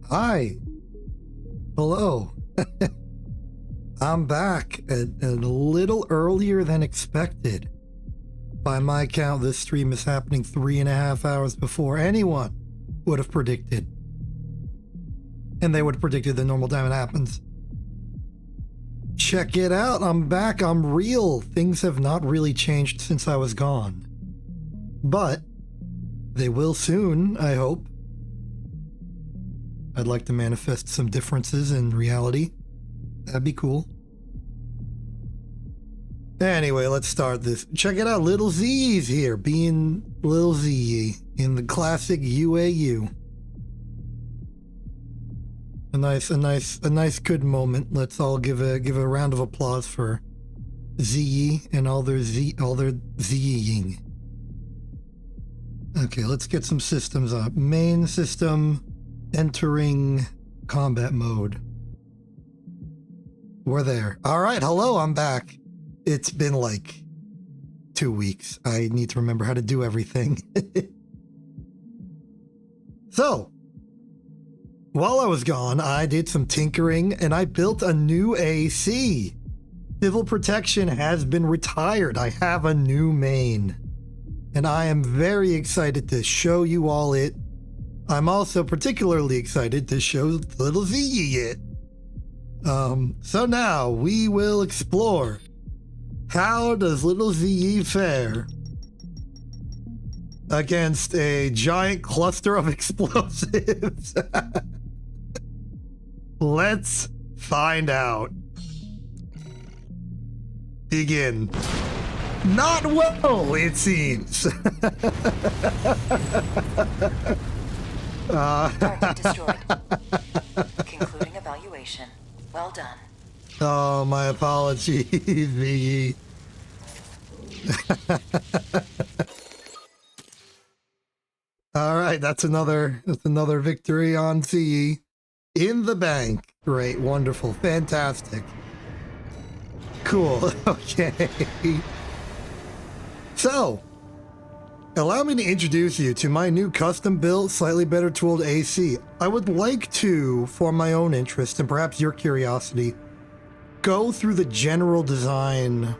Hi. Hello. I'm back a little earlier than expected. By my count, this stream is happening 3.5 hours before anyone would have predicted. And they would have predicted the normal time it happens. Check it out. I'm back. I'm real. Things have not really changed since I was gone. But they will soon, I hope. I'd like to manifest some differences in reality. That'd be cool. Anyway, let's start this. Check it out, Little Z's here, being Little Z in the classic UAU. A nice good moment. Let's all give a round of applause for Z and all their Zing. Okay, let's get some systems up. Main system. Entering combat mode. We're there. All right, hello, I'm back. It's been like 2 weeks. I need to remember how to do everything. So, while I was gone, I did some tinkering and I built a new AC. Civil Protection has been retired. I have a new main. And I am very excited to show you all it. I'm also particularly excited to show Little Z it. So now we will explore. How does Little Z fare against a giant cluster of explosives? Let's find out. Begin. Not well, it seems. Target destroyed. Concluding evaluation. Well done. Oh, my apologies, Viggy. All right, that's another victory on CE. In the bank. Great, wonderful, fantastic. Cool. Okay. So, allow me to introduce you to my new custom-built, slightly better tooled AC. I would like to, for my own interest and perhaps your curiosity, go through the general design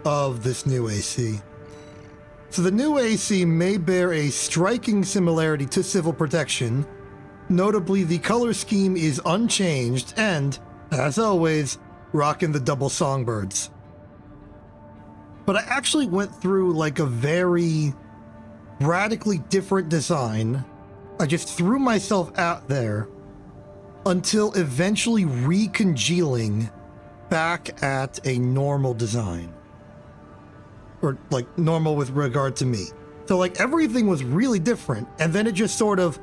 of this new AC. So the new AC may bear a striking similarity to Civil Protection. Notably, the color scheme is unchanged and, as always, rocking the double songbirds. But I actually went through like a very radically different design. I just threw myself out there until eventually recongealing back at a normal design. Or like normal with regard to me. So like everything was really different, and then it just sort of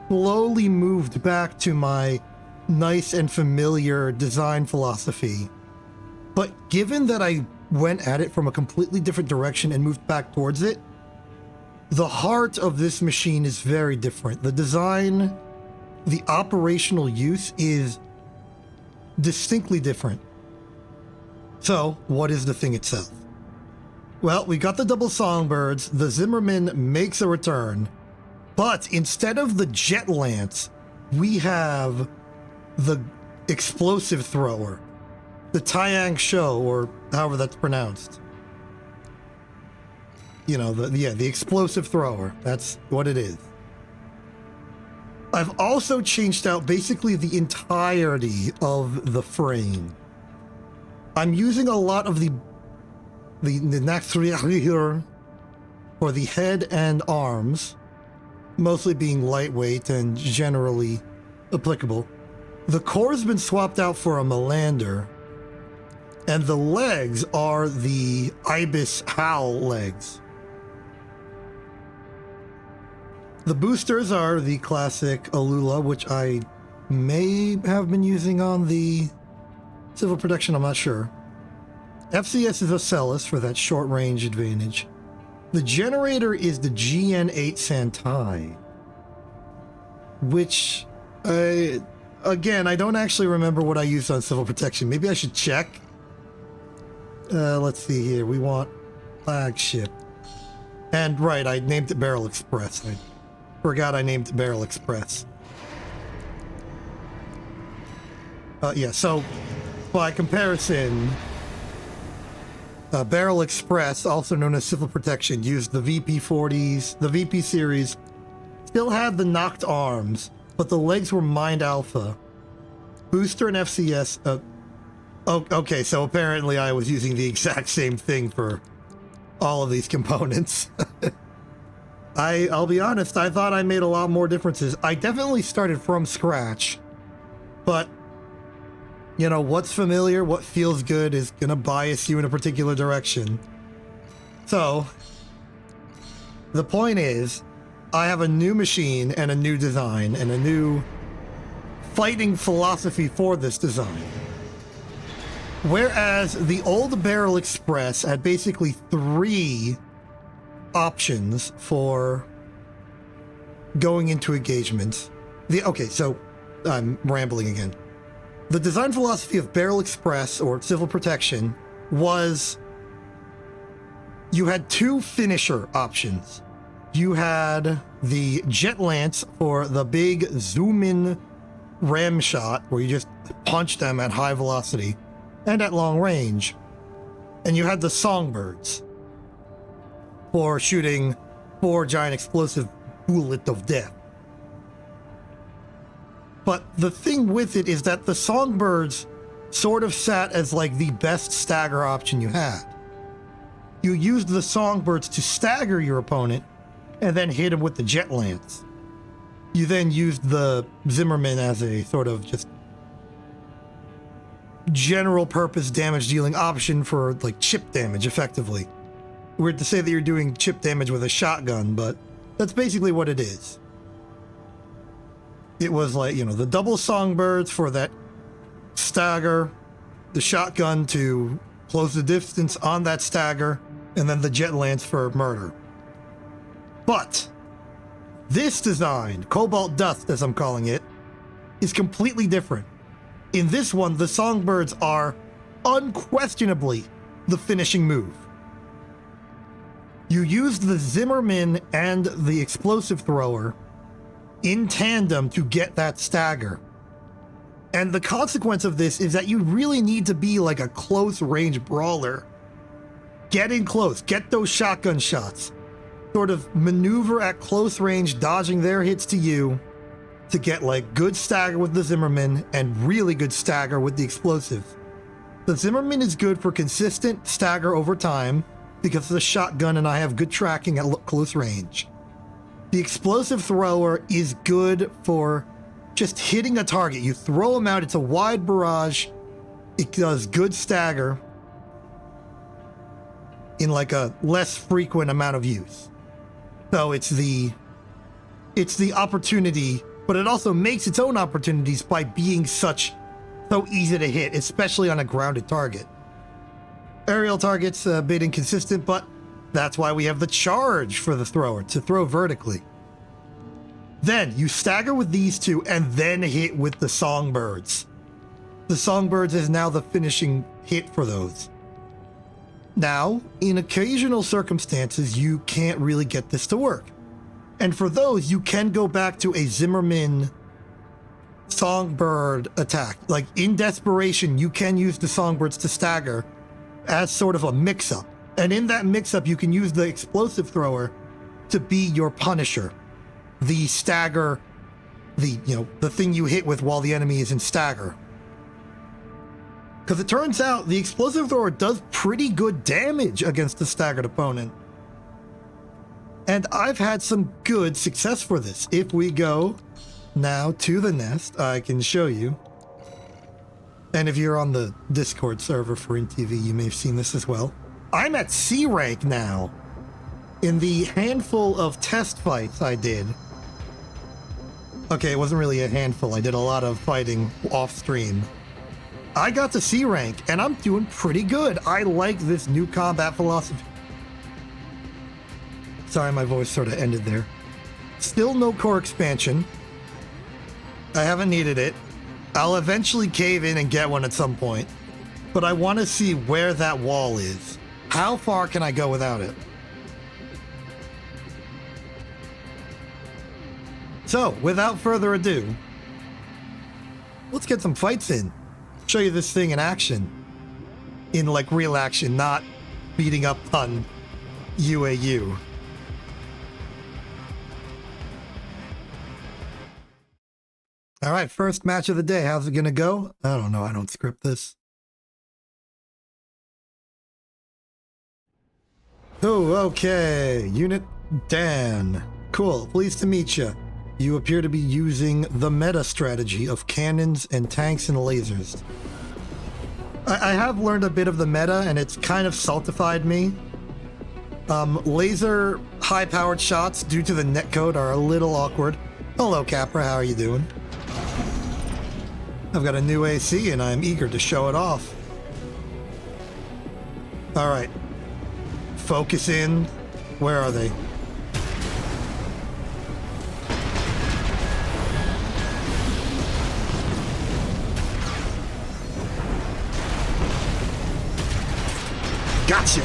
slowly moved back to my nice and familiar design philosophy. But given that I went at it from a completely different direction and moved back towards it, the heart of this machine is very different. The design, the operational use is distinctly different. So, what is the thing itself? Well, we got the double songbirds. The Zimmerman makes a return. But instead of the jet lance, we have the explosive thrower. The Taiyang Shou, or however that's pronounced. You know, the explosive thrower. That's what it is. I've also changed out basically the entirety of the frame. I'm using a lot of the Naxrier for the head and arms, mostly being lightweight and generally applicable. The core's been swapped out for a Melander, and the legs are the Ibis Howl legs. The boosters are the classic Alula, which I may have been using on the Civil Protection, I'm not sure. FCS is Ocellus for that short-range advantage. The generator is the GN8 Santai, which, again, I don't actually remember what I used on Civil Protection. Maybe I should check. Let's see here. We want flagship. And right, I named it Barrel Express. I forgot I named it Barrel Express. Yeah, so by comparison, Barrel Express, also known as Civil Protection, used the VP40s. The VP series still had the knocked arms, but the legs were Mind Alpha. Booster and FCS. Okay, so apparently I was using the exact same thing for all of these components. I'll be honest, I thought I made a lot more differences. I definitely started from scratch, but you know, what's familiar, what feels good is gonna bias you in a particular direction. So, the point is, I have a new machine and a new design and a new fighting philosophy for this design. Whereas the old Barrel Express had basically 3 options for going into engagements. Okay, so I'm rambling again. The design philosophy of Barrel Express, or Civil Protection, was you had 2 finisher options. You had the Jet Lance for the big zoom-in ram shot, where you just punch them at high velocity and at long range. And you had the Songbirds for shooting 4 giant explosive bullet of death. But the thing with it is that the Songbirds sort of sat as like the best stagger option you had. You used the Songbirds to stagger your opponent and then hit him with the Jet Lance. You then used the Zimmerman as a sort of just general purpose damage dealing option for like chip damage effectively. Weird to say that you're doing chip damage with a shotgun, but that's basically what it is. It was like, you know, the double Songbirds for that stagger, the shotgun to close the distance on that stagger, and then the Jet Lance for murder. But this design, Cobalt Dust as I'm calling it, is completely different. In this one, the Songbirds are unquestionably the finishing move. You used the Zimmerman and the explosive thrower in tandem to get that stagger. And the consequence of this is that you really need to be like a close range brawler. Get in close, get those shotgun shots, sort of maneuver at close range, dodging their hits to you to get like good stagger with the Zimmerman and really good stagger with the explosive. The Zimmerman is good for consistent stagger over time because of the shotgun and I have good tracking at close range. The explosive thrower is good for just hitting a target. You throw them out, it's a wide barrage. It does good stagger in like a less frequent amount of use. So it's the opportunity, but it also makes its own opportunities by being so easy to hit, especially on a grounded target. Aerial targets a bit inconsistent, but that's why we have the charge for the thrower, to throw vertically. Then you stagger with these 2 and then hit with the Songbirds. The Songbirds is now the finishing hit for those. Now, in occasional circumstances, you can't really get this to work. And for those, you can go back to a Zimmerman Songbird attack. Like, in desperation, you can use the Songbirds to stagger as sort of a mix-up. And in that mix-up, you can use the explosive thrower to be your Punisher. The stagger, the thing you hit with while the enemy is in stagger. Because it turns out the explosive thrower does pretty good damage against a staggered opponent. And I've had some good success for this. If we go now to the nest, I can show you. And if you're on the Discord server for InTV, you may have seen this as well. I'm at C rank now. In the handful of test fights I did. Okay, it wasn't really a handful. I did a lot of fighting off stream. I got to C rank, and I'm doing pretty good. I like this new combat philosophy. Sorry, my voice sort of ended there. Still no core expansion. I haven't needed it. I'll eventually cave in and get one at some point. But I want to see where that wall is. How far can I go without it? So, without further ado, let's get some fights in. Show you this thing in action. In, like, real action, not beating up on UAU. All right, first match of the day. How's it gonna go? I don't know. I don't script this. Oh, okay. Unit Dan. Cool. Pleased to meet you. You appear to be using the meta strategy of cannons and tanks and lasers. I have learned a bit of the meta, and it's kind of saltified me. Laser high-powered shots due to the netcode are a little awkward. Hello, Capra. How are you doing? I've got a new AC, and I'm eager to show it off. All right. Focus in. Where are they? Gotcha!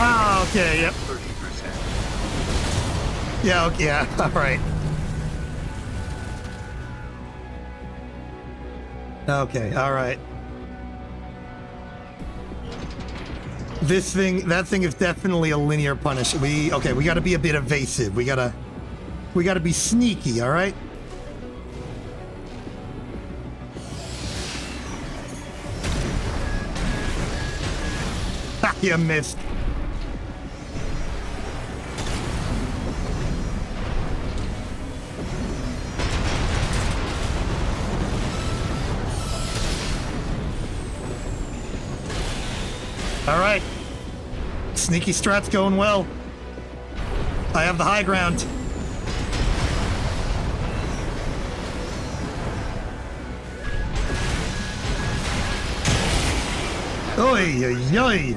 Ah, okay, yep. 30%. Yeah, okay, yeah, alright. Okay, alright. That thing is definitely a linear punish. We gotta be a bit evasive. We gotta be sneaky, alright? Ha, you missed. Alright. Sneaky strat's going well. I have the high ground. Oy, oy, oy.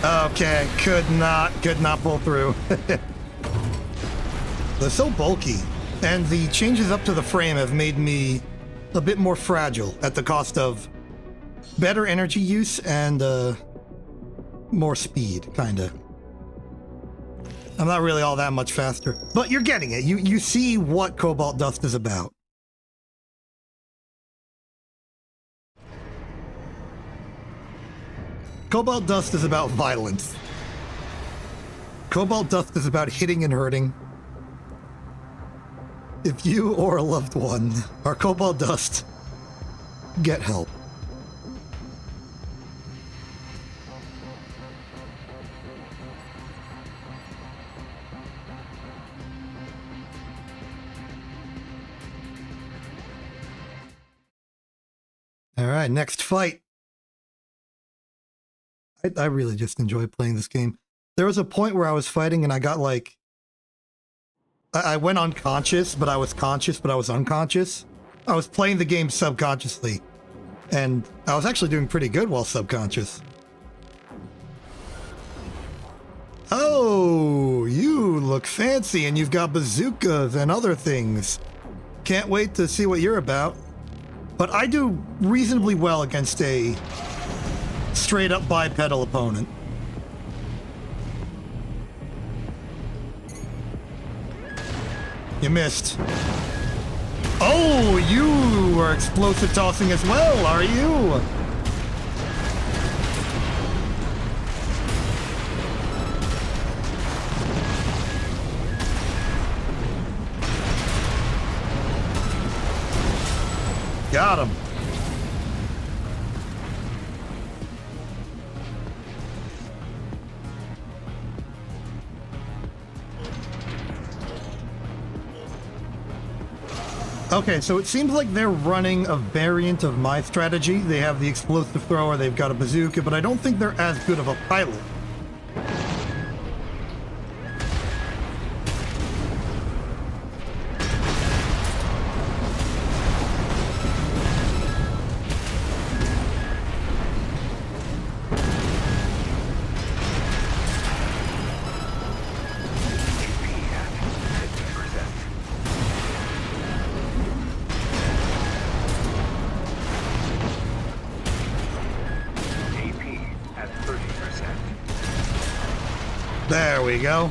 Okay, could not pull through. They're so bulky, and the changes up to the frame have made me a bit more fragile at the cost of better energy use and more speed, kinda. I'm not really all that much faster, but you're getting it. You see what Cobalt Dust is about. Cobalt Dust is about violence. Cobalt Dust is about hitting and hurting. If you or a loved one are Cobalt Dust, get help. All right, next fight. I really just enjoy playing this game. There was a point where I was fighting and I got like I went unconscious, but I was conscious, but I was unconscious. I was playing the game subconsciously, and I was actually doing pretty good while subconscious. Oh, you look fancy, and you've got bazookas and other things. Can't wait to see what you're about. But I do reasonably well against a straight-up bipedal opponent. You missed. Oh, you are explosive tossing as well, are you? Got him. Okay, so it seems like they're running a variant of my strategy. They have the explosive thrower, they've got a bazooka, but I don't think they're as good of a pilot. There we go.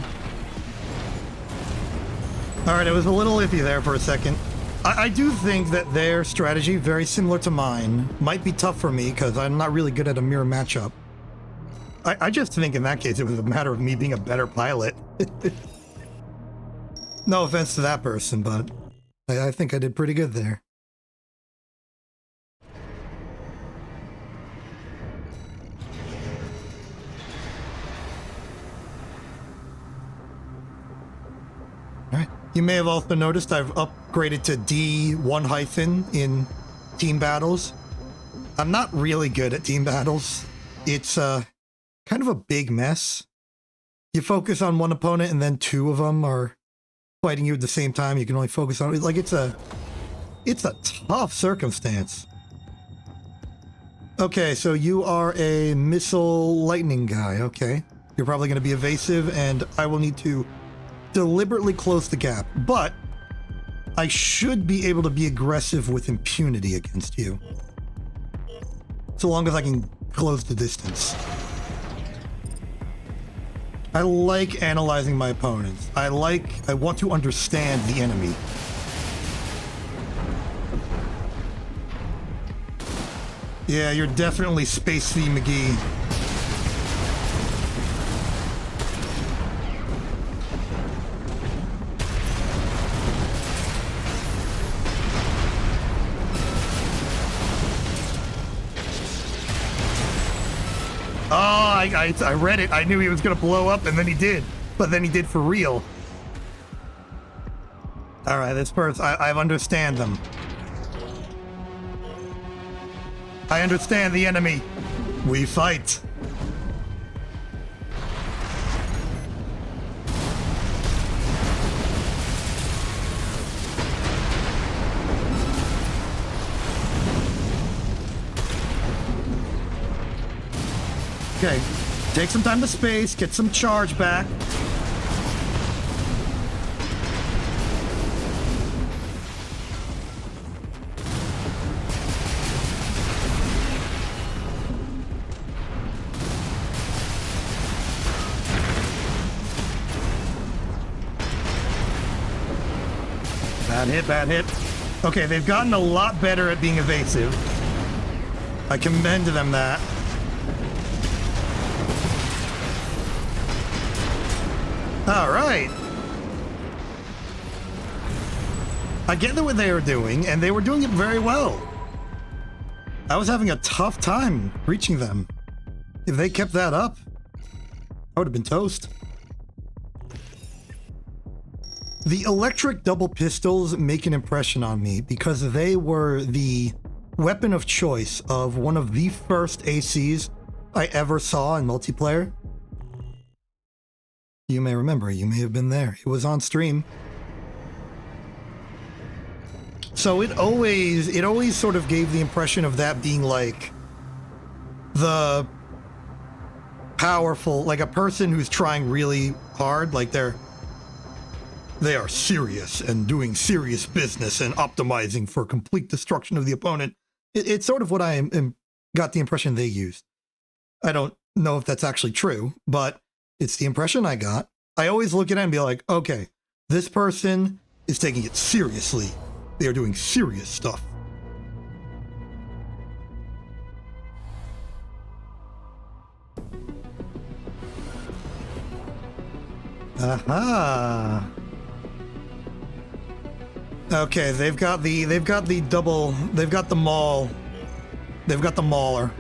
Alright, it was a little iffy there for a second. I do think that their strategy, very similar to mine, might be tough for me because I'm not really good at a mirror matchup. I just think in that case it was a matter of me being a better pilot. No offense to that person, but I think I did pretty good there. Alright. You may have also noticed I've upgraded to D1- in team battles. I'm not really good at team battles. It's kind of a big mess. You focus on one opponent and then two of them are fighting you at the same time. You can only focus on it. Like it's a tough circumstance. Okay, so you are a missile lightning guy. Okay. You're probably going to be evasive and I will need to deliberately close the gap, but I should be able to be aggressive with impunity against you. So long as I can close the distance. I like analyzing my opponents. I want to understand the enemy. Yeah, you're definitely Space V McGee. Oh, I read it. I knew he was going to blow up, and then he did. But then he did for real. All right, this person, I understand them. I understand the enemy. We fight. Okay, take some time to space, get some charge back. Bad hit. Okay, they've gotten a lot better at being evasive. I commend them that. All right. I get what they were doing, and they were doing it very well. I was having a tough time reaching them. If they kept that up, I would have been toast. The electric double pistols make an impression on me because they were the weapon of choice of one of the first ACs I ever saw in multiplayer. You may remember, you may have been there. It was on stream. So it always sort of gave the impression of that being like the powerful, like a person who's trying really hard, like they are serious and doing serious business and optimizing for complete destruction of the opponent. It's sort of what I got the impression they used. I don't know if that's actually true, but it's the impression I got. I always look at it and be like, okay, this person is taking it seriously. They are doing serious stuff. Aha. Okay, they've got the maul. They've got the mauler.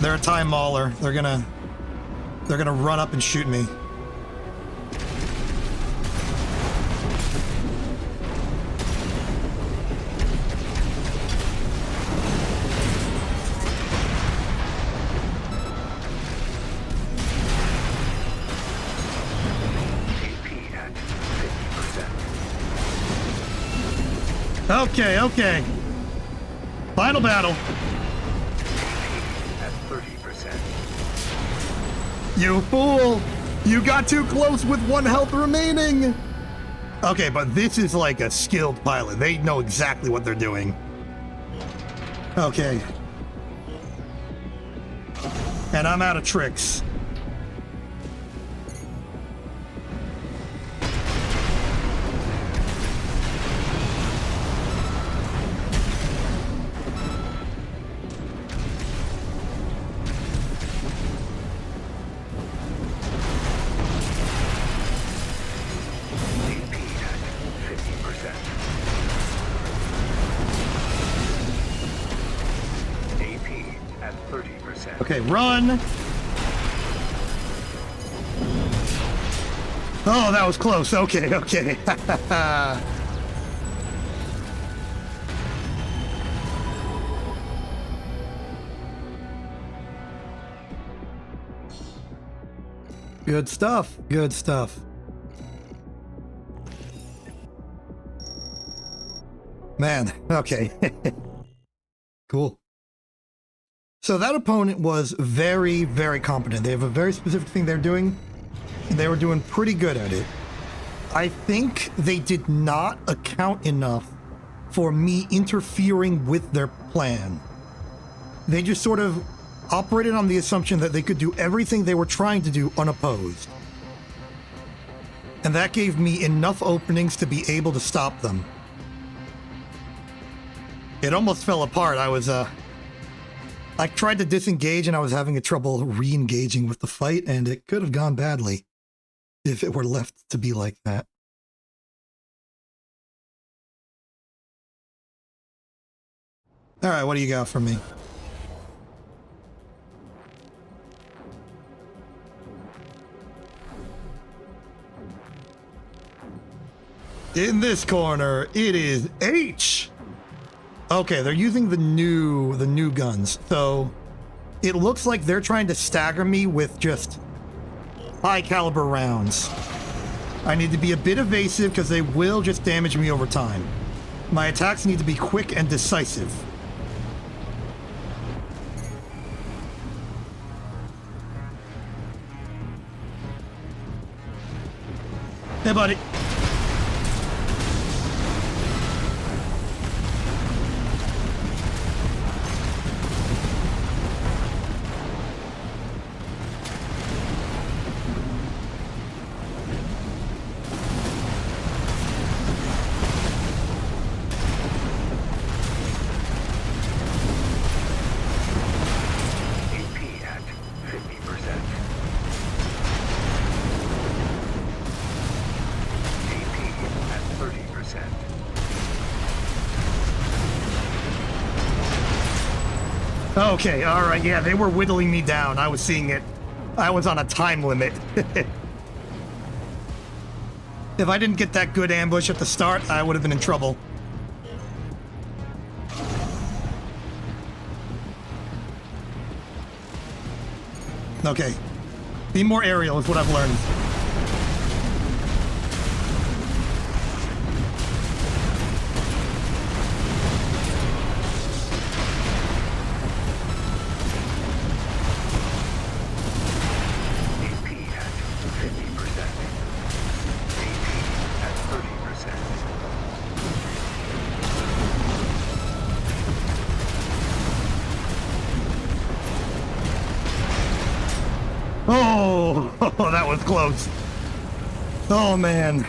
They're a time mauler. They're gonna run up and shoot me. Okay. Final battle. At 30%. You fool! You got too close with 1 health remaining! Okay, but this is like a skilled pilot. They know exactly what they're doing. Okay. And I'm out of tricks. Okay, run! Oh, that was close. Okay. Good stuff. Man, okay. Cool. So that opponent was very, very competent. They have a very specific thing they're doing, and they were doing pretty good at it. I think they did not account enough for me interfering with their plan. They just sort of operated on the assumption that they could do everything they were trying to do unopposed. And that gave me enough openings to be able to stop them. It almost fell apart. I tried to disengage and I was having trouble re-engaging with the fight, and it could have gone badly if it were left to be like that. All right, what do you got for me? In this corner, it is H. Okay, they're using the new guns, so it looks like they're trying to stagger me with just high caliber rounds. I need to be a bit evasive because they will just damage me over time. My attacks need to be quick and decisive. Hey, buddy. Okay, alright, yeah, they were whittling me down. I was seeing it. I was on a time limit. If I didn't get that good ambush at the start, I would have been in trouble. Okay. Be more aerial is what I've learned. Oh, that was close. Oh, man.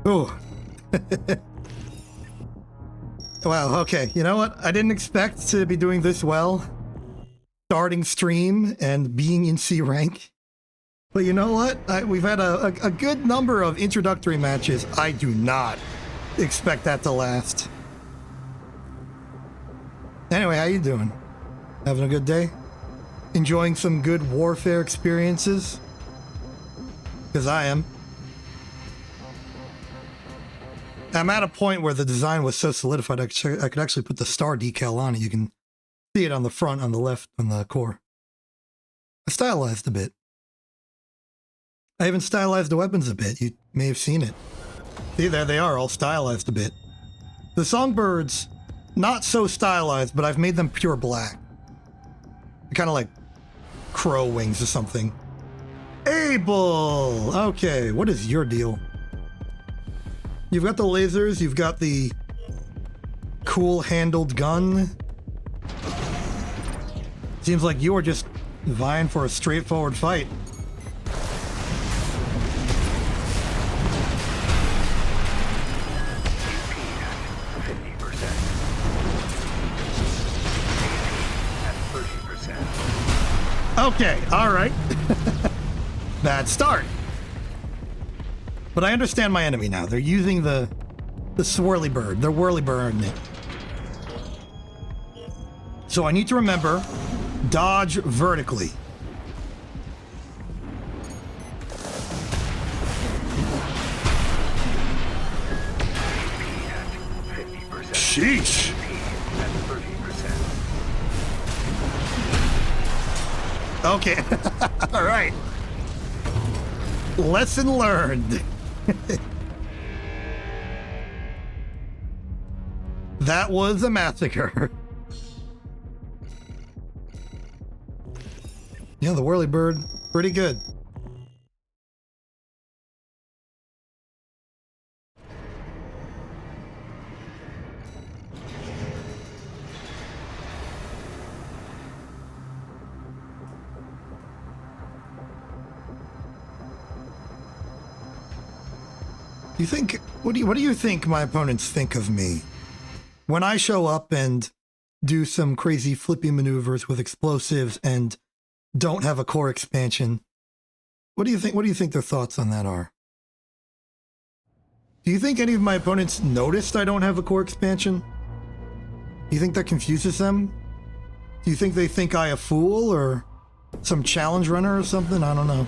Oh. Wow, okay. You know what? I didn't expect to be doing this well. Starting stream and being in C rank. But you know what? We've had a good number of introductory matches. I do not expect that to last. Anyway, how you doing? Having a good day? Enjoying some good warfare experiences? Because I am. I'm at a point where the design was so solidified I could actually put the star decal on it. You can see it on the front, on the left, on the core. I stylized a bit. I even stylized the weapons a bit. You may have seen it. See, there they are, all stylized a bit. The songbirds, not so stylized, but I've made them pure black. Kind of like crow wings or something. Abel! Okay, what is your deal? You've got the lasers, you've got the cool-handled gun. Seems like you are just vying for a straightforward fight. Okay, all right. Bad start. But I understand my enemy now. They're using the swirly bird. They're whirly birding it. So I need to remember, dodge vertically. Sheesh. Okay. All right. Lesson learned. That was a massacre. Yeah, the whirly bird, pretty good. You think, what do you think my opponents think of me when I show up and do some crazy flippy maneuvers with explosives and don't have a core expansion? What do you think their thoughts on that are? Do you think any of my opponents noticed I don't have a core expansion? Do you think that confuses them? Do you think they think I a fool or some challenge runner or something? I don't know.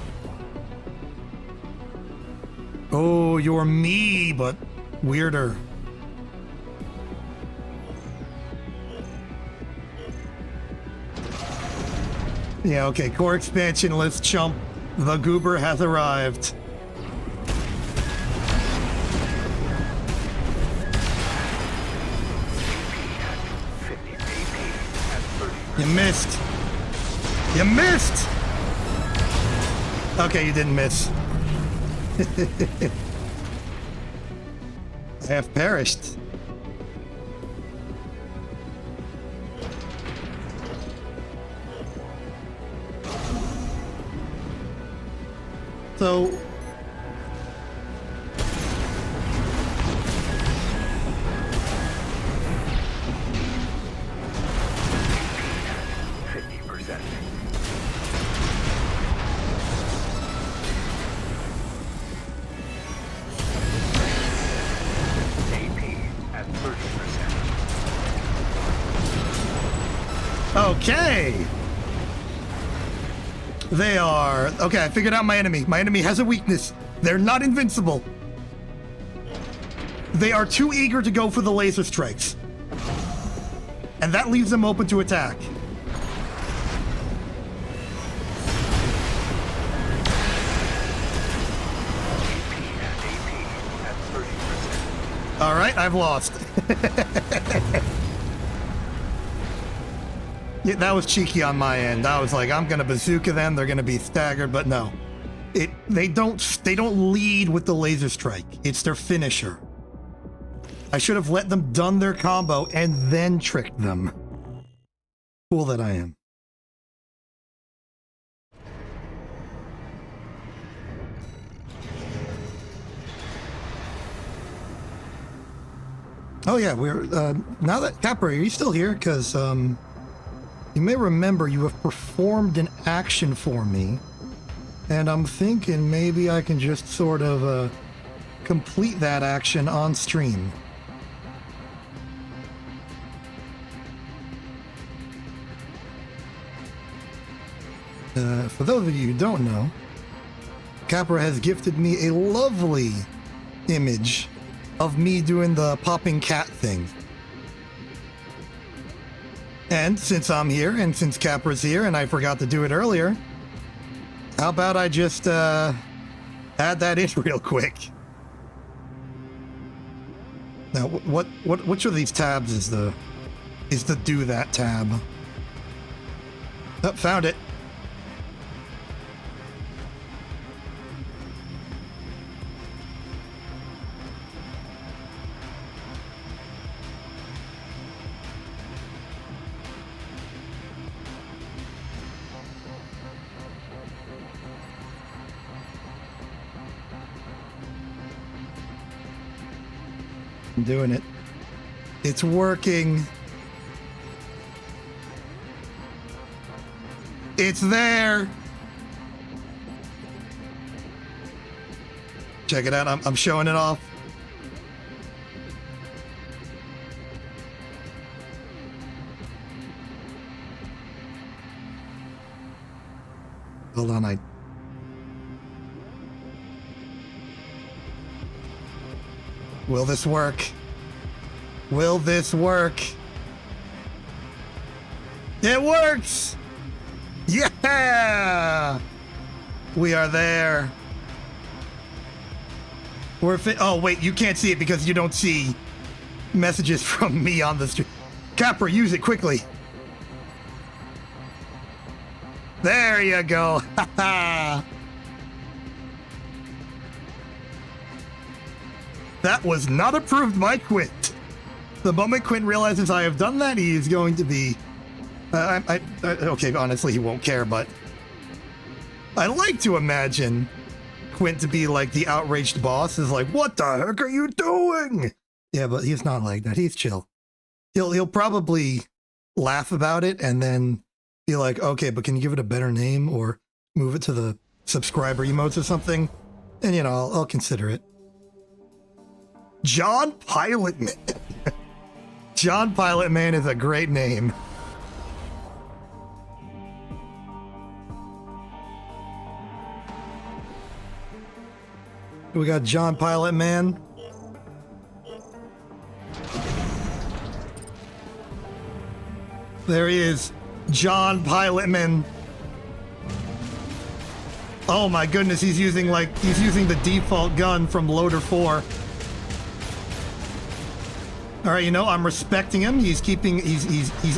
Oh, you're me, but weirder. Yeah, okay, core expansion, let's chump. The goober has arrived. You missed. You missed! Okay, you didn't miss. I have perished. So... Okay. They are... Okay, I figured out my enemy. My enemy has a weakness. They're not invincible. They are too eager to go for the laser strikes. And that leaves them open to attack. All right, I've lost. Yeah, that was cheeky on my end. I was like, I'm gonna bazooka them. They're gonna be staggered, but no. They don't lead with the laser strike. It's their finisher. I should have let them done their combo and then tricked them. Fool that I am. Oh yeah, we're now that Capra, are you still here? Because you may remember you have performed an action for me, and I'm thinking maybe I can just sort of complete that action on stream. For those of you who don't know, Capra has gifted me a lovely image of me doing the popping cat thing. And since I'm here, and since Capra's here, and I forgot to do it earlier, how about I just add that in real quick? Now, which of these tabs is the do that tab? Oh, found it. I'm doing it. It's working. It's there. Check it out. I'm showing it off. Hold on, Will this work? Will this work? It works! Yeah! We are there. Oh, wait, you can't see it because you don't see messages from me on the stream. Capra, use it quickly. There you go. Ha ha! That was not approved by Quint. The moment Quint realizes I have done that, he is going to be... okay, honestly, he won't care, but... I like to imagine Quint to be like the outraged boss is like, what the heck are you doing? Yeah, but he's not like that. He's chill. He'll probably laugh about it and then be like, okay, but can you give it a better name or move it to the subscriber emotes or something? And, you know, I'll consider it. John Pilot Man. John Pilot Man is a great name. We got John Pilot Man. There he is. John Pilot Man. Oh my goodness, he's using the default gun from Loader 4. All right, you know, I'm respecting him. He's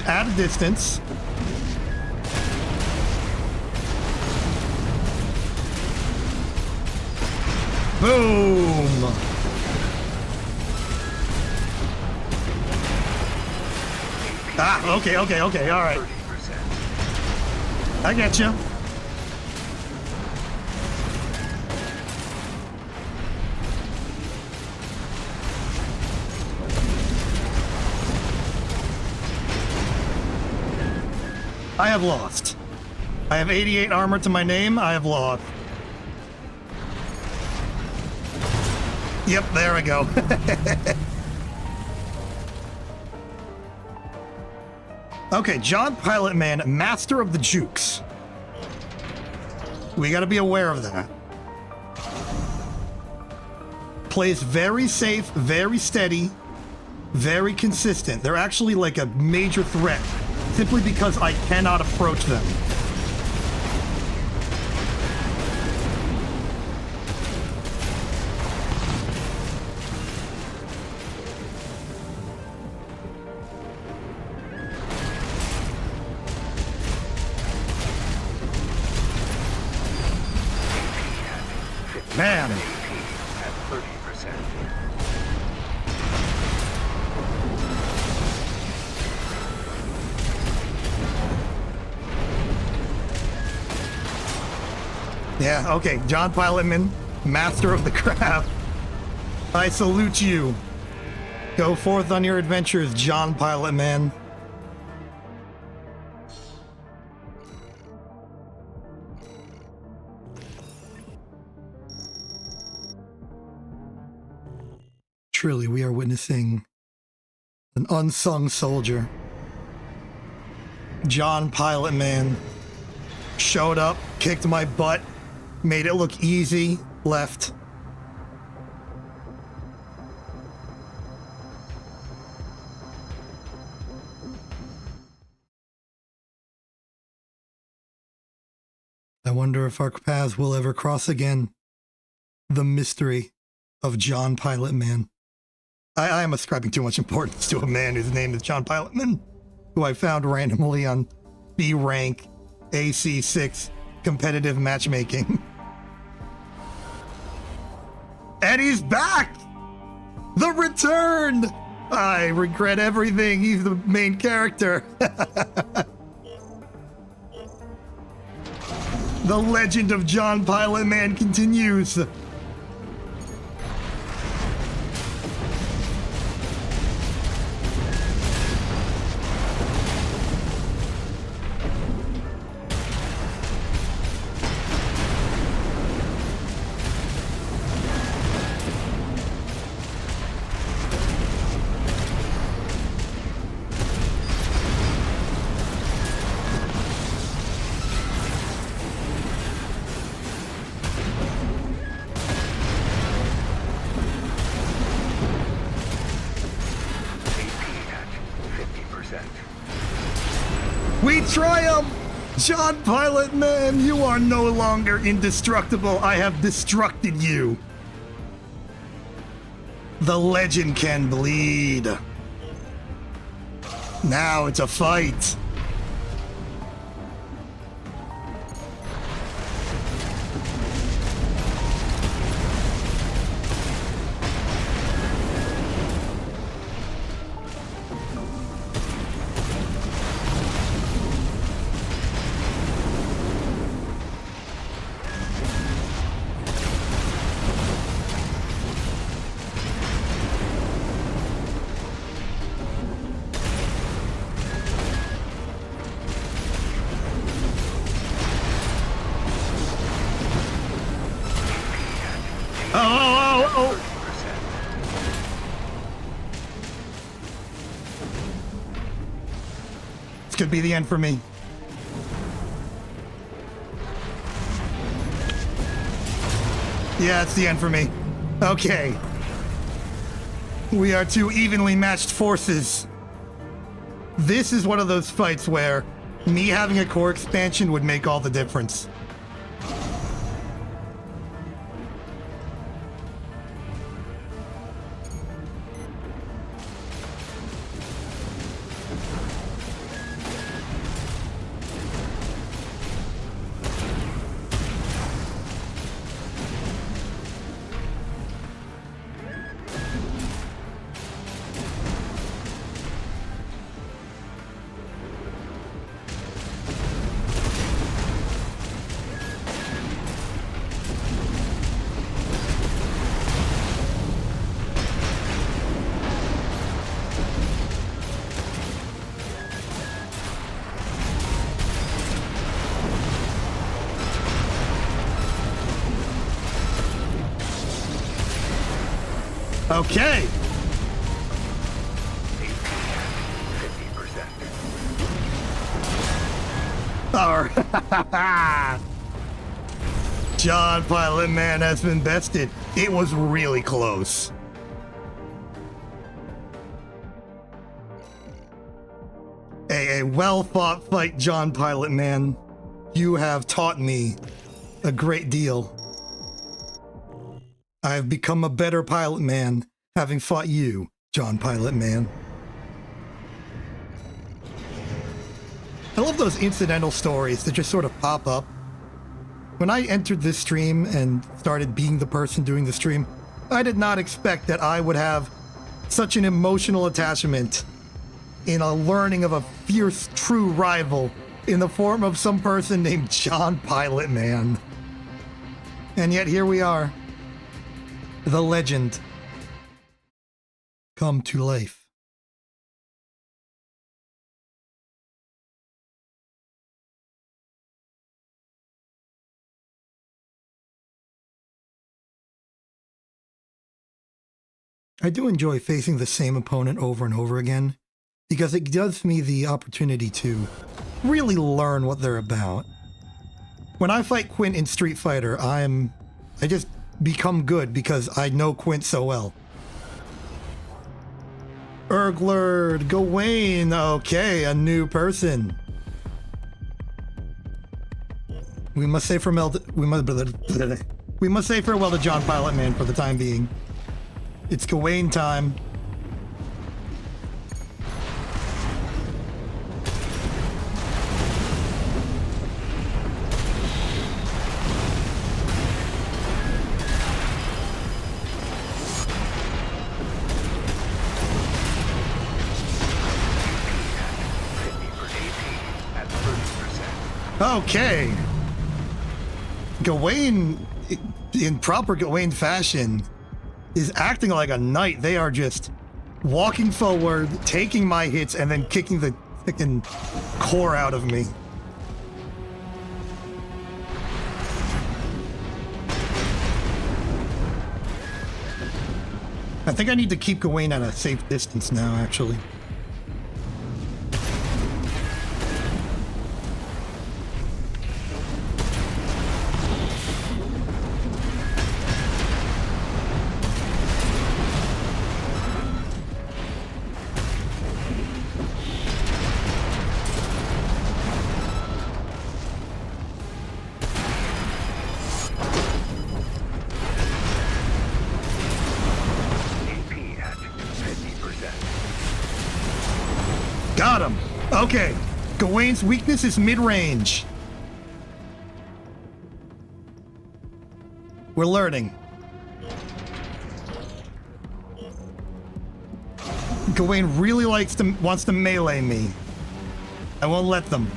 at a distance. Boom. Ah, okay, all right. I get you. I have lost. I have 88 armor to my name. I have lost. Yep, there we go. Okay, John Pilot Man, master of the jukes. We gotta be aware of that. Plays very safe, very steady, very consistent. They're actually like a major threat, simply because I cannot approach them. Man. Yeah, okay, John Pilotman, master of the craft. I salute you. Go forth on your adventures, John Pilotman. Truly, we are witnessing an unsung soldier. John Pilotman showed up, kicked my butt, made it look easy, left. I wonder if our paths will ever cross again. The mystery of John Pilotman. I am ascribing too much importance to a man whose name is John Pilotman, who I found randomly on B rank AC6 competitive matchmaking. And he's back! The return! I regret everything. He's the main character. The legend of John Pilotman continues. We triumph! John Pilotman, you are no longer indestructible. I have destructed you. The legend can bleed. Now it's a fight. This could be the end for me. Yeah, it's the end for me. Okay. We are two evenly matched forces. This is one of those fights where me having a core expansion would make all the difference. Okay. 50%. All right. John Pilotman has been bested. It was really close. A well-fought fight, John Pilotman. You have taught me a great deal. I have become a better pilot man, having fought you, John Pilotman. I love those incidental stories that just sort of pop up. When I entered this stream and started being the person doing the stream, I did not expect that I would have such an emotional attachment in a learning of a fierce, true rival in the form of some person named John Pilot Man. And yet here we are. The legend come to life. I do enjoy facing the same opponent over and over again, because it gives me the opportunity to really learn what they're about. When I fight Quint in Street Fighter, I just become good because I know Quint so well. Erglerd, Gawain, okay, a new person. We must say farewell to John Pilot Man for the time being. It's Gawain time. Okay. Gawain, in proper Gawain fashion, is acting like a knight. They are just walking forward, taking my hits, and then kicking the freaking core out of me. I think I need to keep Gawain at a safe distance now, actually. Got him. Okay. Gawain's weakness is mid-range. We're learning. Gawain really wants to melee me. I won't let them.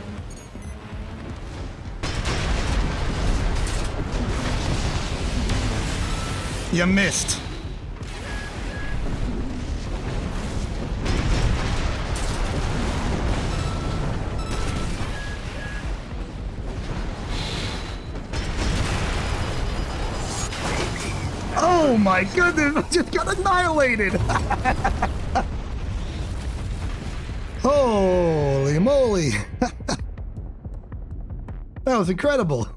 You missed. Oh my goodness, I just got annihilated! Holy moly! That was incredible!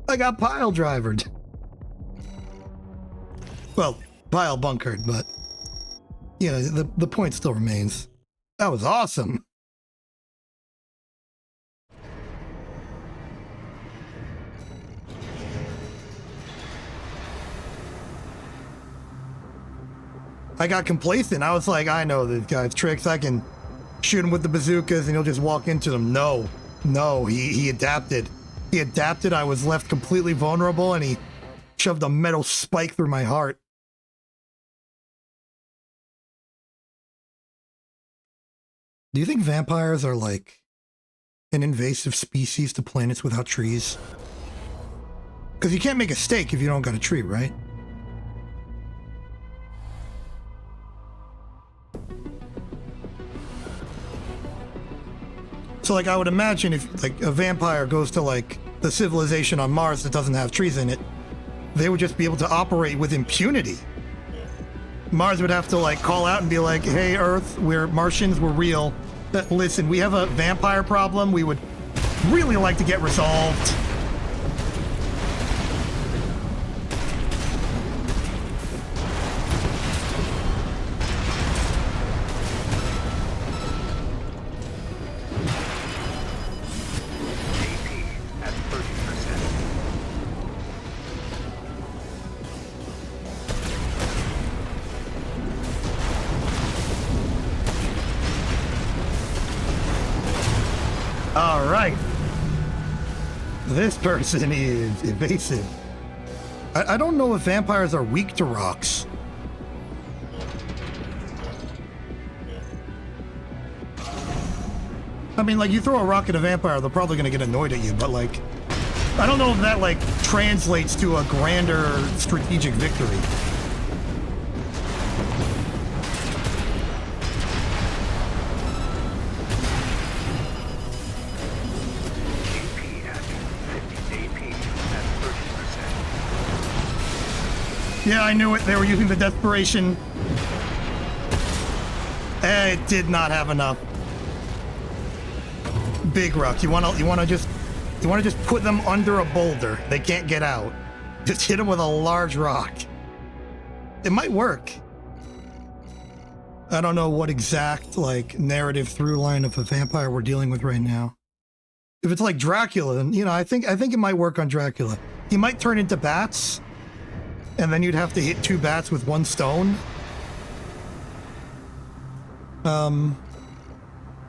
I got pile drivered. Well, pile bunkered, but you know, the point still remains. That was awesome! I got complacent. I was like, I know this guy's tricks. I can shoot him with the bazookas and he'll just walk into them. No, he adapted. He adapted. I was left completely vulnerable and he shoved a metal spike through my heart. Do you think vampires are like an invasive species to planets without trees? Because you can't make a steak if you don't got a tree, right? So, like, I would imagine if, like, a vampire goes to, like, the civilization on Mars that doesn't have trees in it, they would just be able to operate with impunity. Mars would have to, like, call out and be like, hey, Earth, we're Martians, we're real. But listen, we have a vampire problem we would really like to get resolved. Alright. This person is evasive. I don't know if vampires are weak to rocks. I mean, like, you throw a rock at a vampire, they're probably gonna get annoyed at you, but, like, I don't know if that, like, translates to a grander strategic victory. AP at 50. AP at 30%. Yeah, I knew it. They were using the desperation. It did not have enough. Big rock. You wanna just put them under a boulder. They can't get out. Just hit them with a large rock. It might work. I don't know what exact, like, narrative through line of a vampire we're dealing with right now. If it's like Dracula, then, you know, I think it might work on Dracula. He might turn into bats, and then you'd have to hit 2 bats with 1 stone.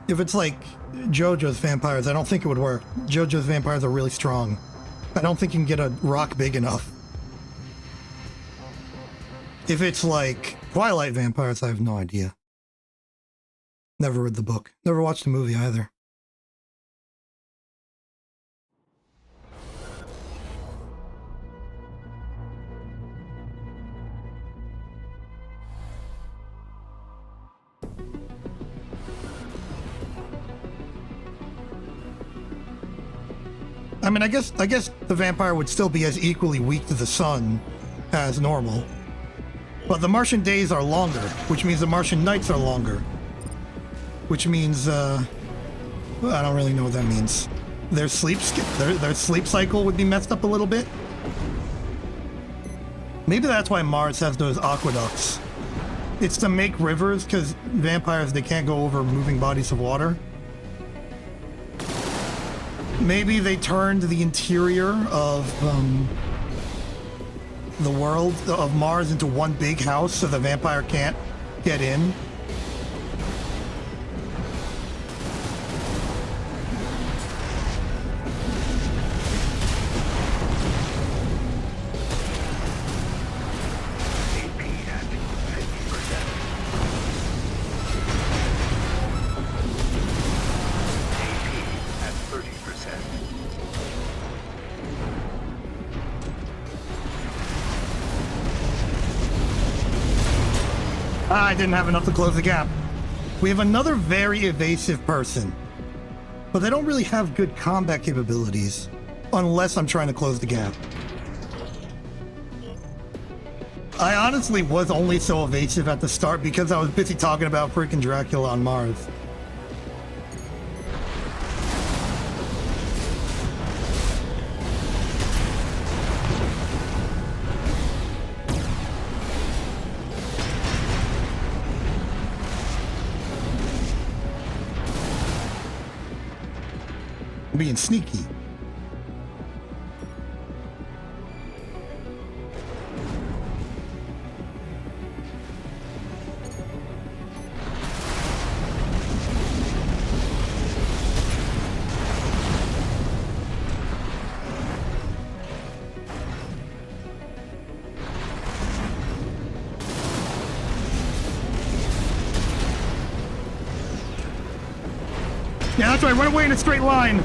If it's like JoJo's vampires, I don't think it would work. JoJo's vampires are really strong. I don't think you can get a rock big enough. If it's like Twilight vampires, I have no idea. Never read the book. Never watched the movie either. I mean, I guess the vampire would still be as equally weak to the sun as normal. But the Martian days are longer, which means the Martian nights are longer. Which means, well, I don't really know what that means. Their sleep cycle would be messed up a little bit. Maybe that's why Mars has those aqueducts. It's to make rivers, because vampires, they can't go over moving bodies of water. Maybe they turned the interior of the world of Mars into one big house so the vampire can't get in. AP at 50%. AP at 30%. I didn't have enough to close the gap. We have another very evasive person, but they don't really have good combat capabilities unless I'm trying to close the gap. I honestly was only so evasive at the start because I was busy talking about freaking Dracula on Mars. Being sneaky. Yeah, that's right, run away in a straight line.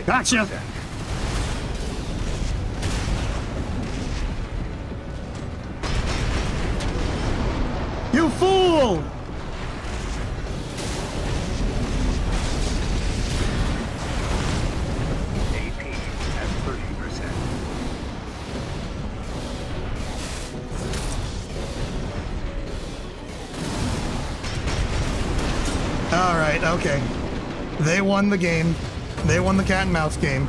Gotcha! You fool! AP at 30%. Alright, okay. They won the game. They won the cat and mouse game.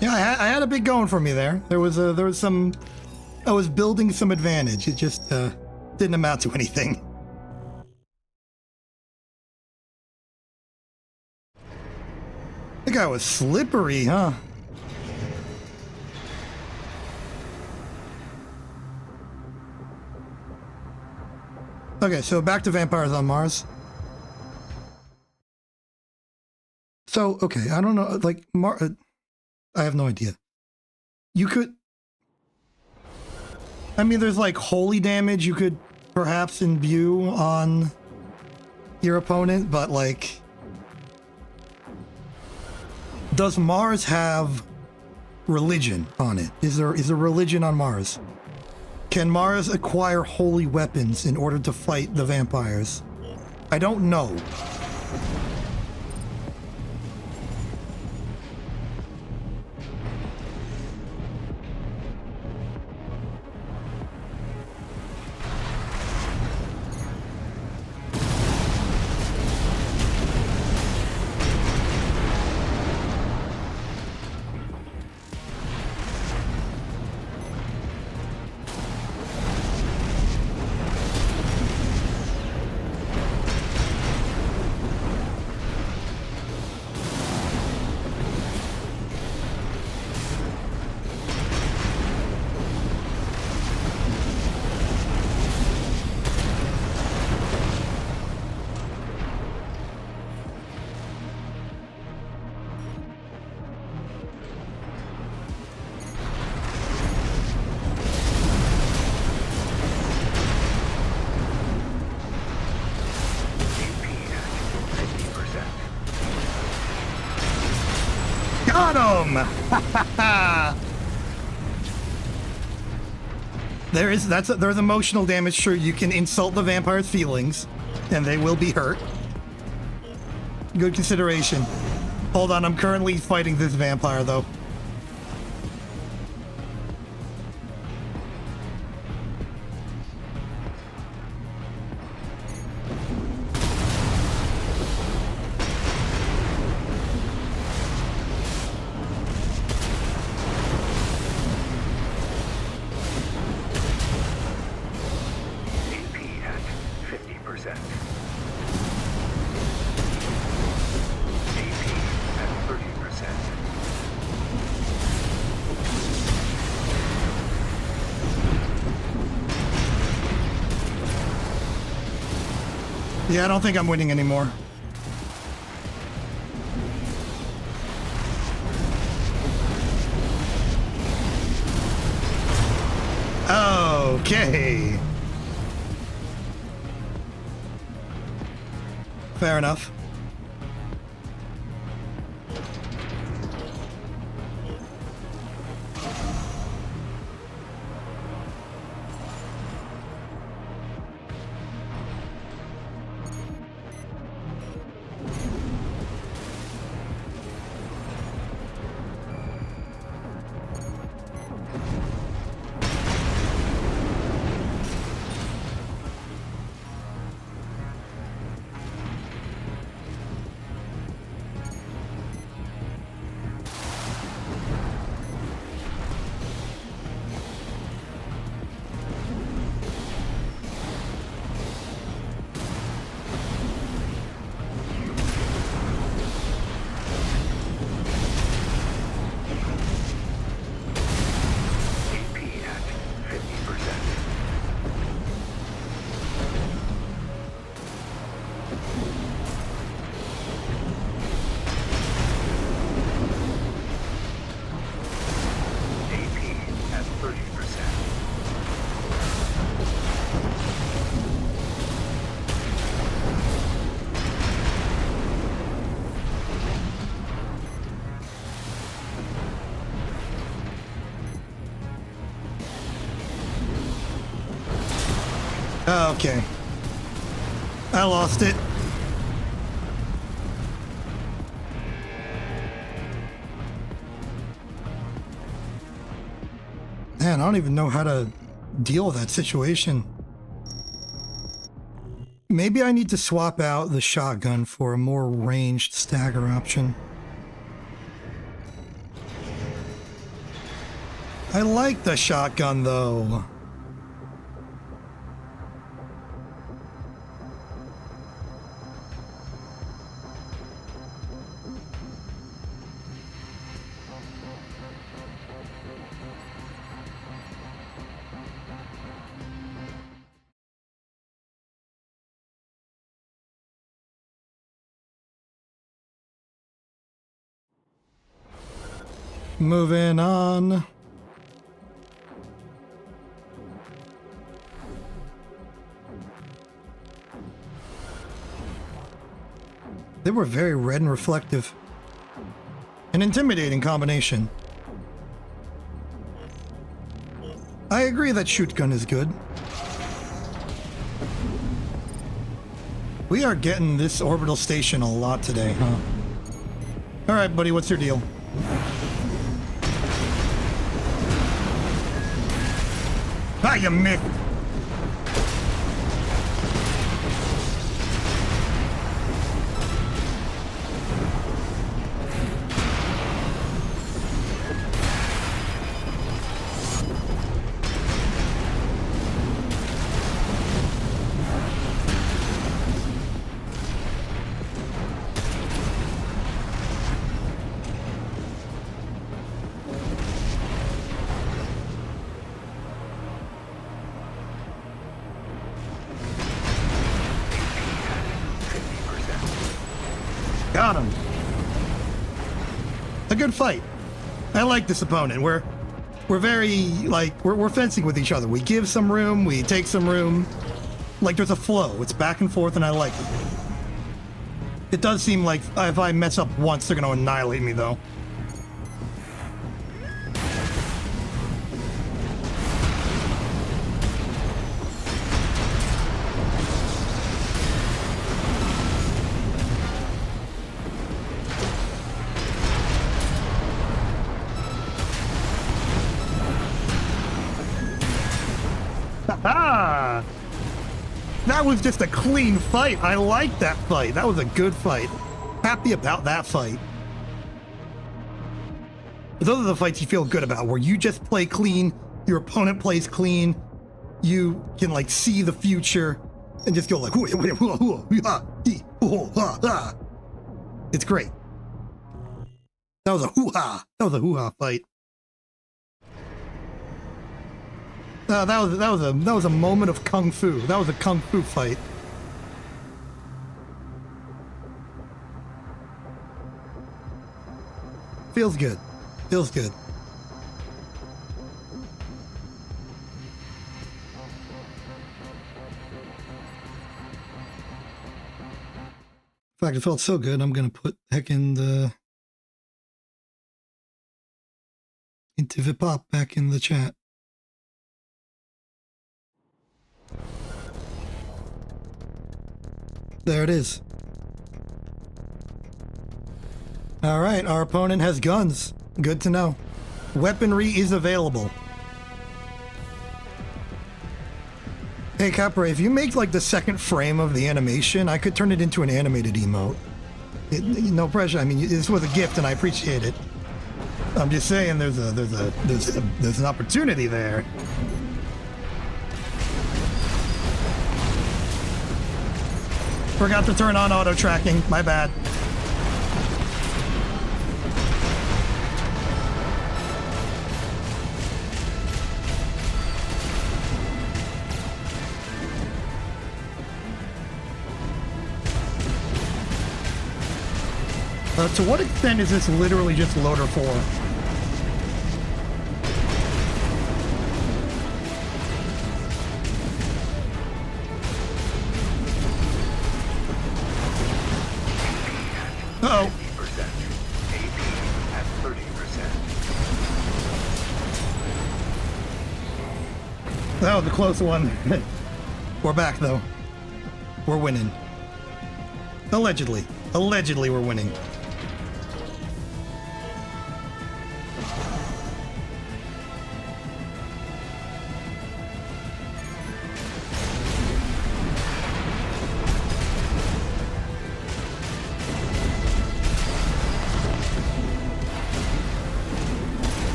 Yeah, I had a big going for me there. There was some. I was building some advantage. It just didn't amount to anything. The guy was slippery, huh? Okay, so back to vampires on Mars. So, okay, I don't know, like, I have no idea. You could... I mean, there's, like, holy damage you could perhaps imbue on your opponent, but, like... Does Mars have religion on it? Is there religion on Mars? Can Mars acquire holy weapons in order to fight the vampires? I don't know. Got him! There's emotional damage. Sure, you can insult the vampire's feelings, and they will be hurt. Good consideration. Hold on, I'm currently fighting this vampire, though. Yeah, I don't think I'm winning anymore. Okay. Fair enough. Okay. I lost it. Man, I don't even know how to deal with that situation. Maybe I need to swap out the shotgun for a more ranged stagger option. I like the shotgun though. Moving on. They were very red and reflective. An intimidating combination. I agree that shoot gun is good. We are getting this orbital station a lot today, huh? Alright, buddy, what's your deal? Ah, you mick! Got him. A good fight. I like this opponent. We're very, like, we're fencing with each other. We give some room, we take some room. Like, there's a flow. It's back and forth, and I like it. It does seem like if I mess up once, they're going to annihilate me, though. Ah! That was just a clean fight. I like that fight. That was a good fight. Happy about that fight. Those are the fights you feel good about, where you just play clean, your opponent plays clean, you can like see the future and just go like, it's great. That was a hoo-ha. That was a hoo-ha fight. That was a moment of kung fu. That was a kung fu fight. Feels good. Feels good. In fact, it felt so good. I'm gonna put into Vipop back in the chat. There it is. All right, our opponent has guns. Good to know. Weaponry is available. Hey, Capra, if you make like the second frame of the animation, I could turn it into an animated emote. No pressure. I mean, this was a gift, and I appreciate it. I'm just saying, there's an opportunity there. Forgot to turn on auto tracking. My bad. To what extent is this literally just loader 4? Uh-oh. 50%. AP at 30%. That was a close one. We're back, though. We're winning. Allegedly. Allegedly, we're winning.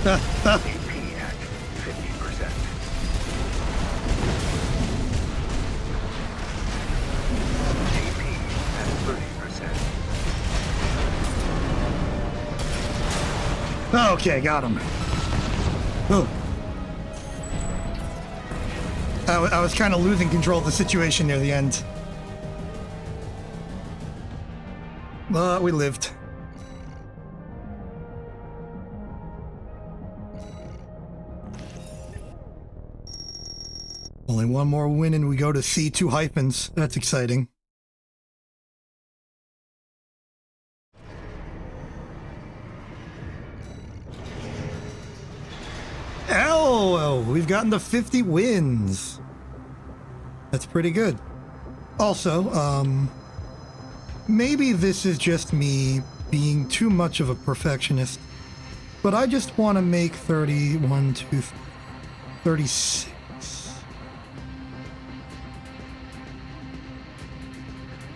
AP at 50%. AP at 30%. Okay, got him. Oh. I was kind of losing control of the situation near the end. But we lived. Only one more win and we go to C2 hyphens. That's exciting. Oh, we've gotten to 50 wins. That's pretty good. Also, maybe this is just me being too much of a perfectionist, but I just want to make 31 to 36.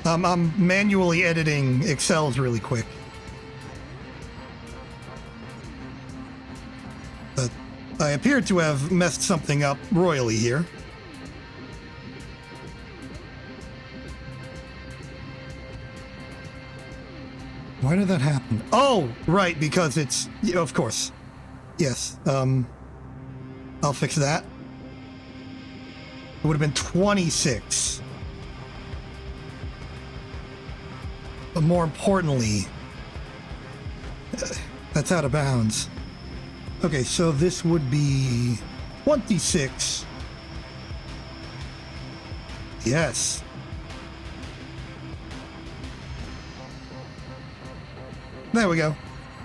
I'm manually editing Excels really quick. But I appear to have messed something up royally here. Why did that happen? Oh, right, because it's... Yeah, of course. Yes, I'll fix that. It would have been 26. But more importantly, that's out of bounds. Okay, so this would be 26. Yes. There we go.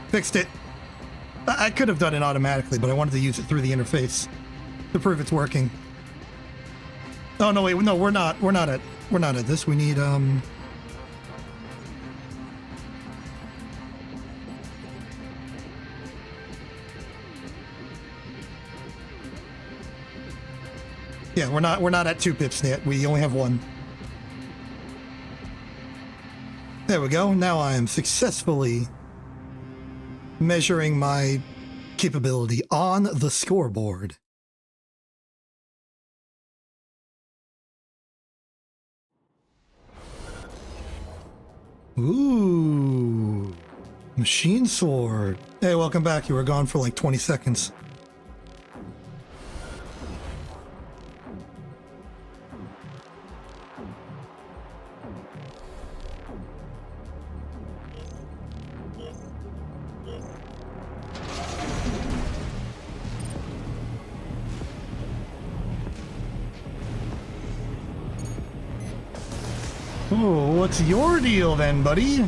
Fixed it. I could have done it automatically, but I wanted to use it through the interface to prove it's working. Oh no, wait, no, we're not at this. We need yeah, we're not at 2 pips yet. We only have 1. There we go. Now I am successfully measuring my capability on the scoreboard. Ooh, machine sword. Hey, welcome back. You were gone for like 20 seconds. Oh, what's your deal then, buddy?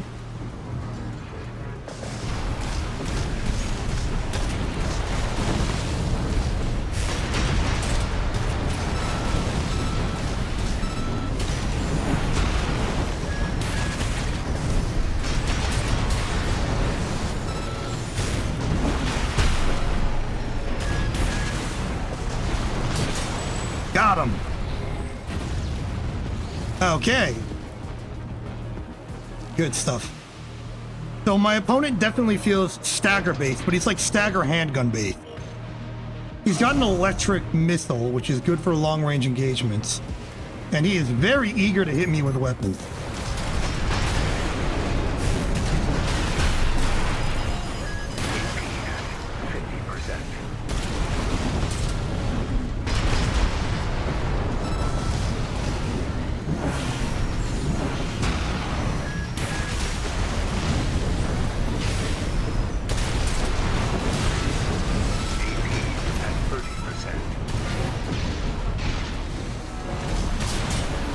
Got him. Okay. Good stuff. So my opponent definitely feels stagger based, but he's like stagger handgun based. He's got an electric missile, which is good for long range engagements. And he is very eager to hit me with weapons.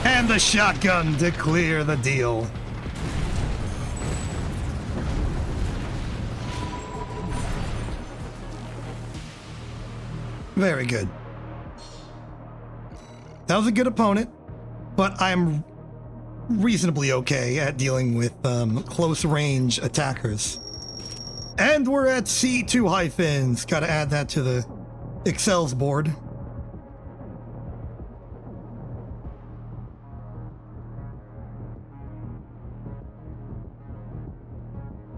And the shotgun to clear the deal. Very good. That was a good opponent, but I'm reasonably okay at dealing with close range attackers. And we're at C2 hyphens. Gotta add that to the Excel's board.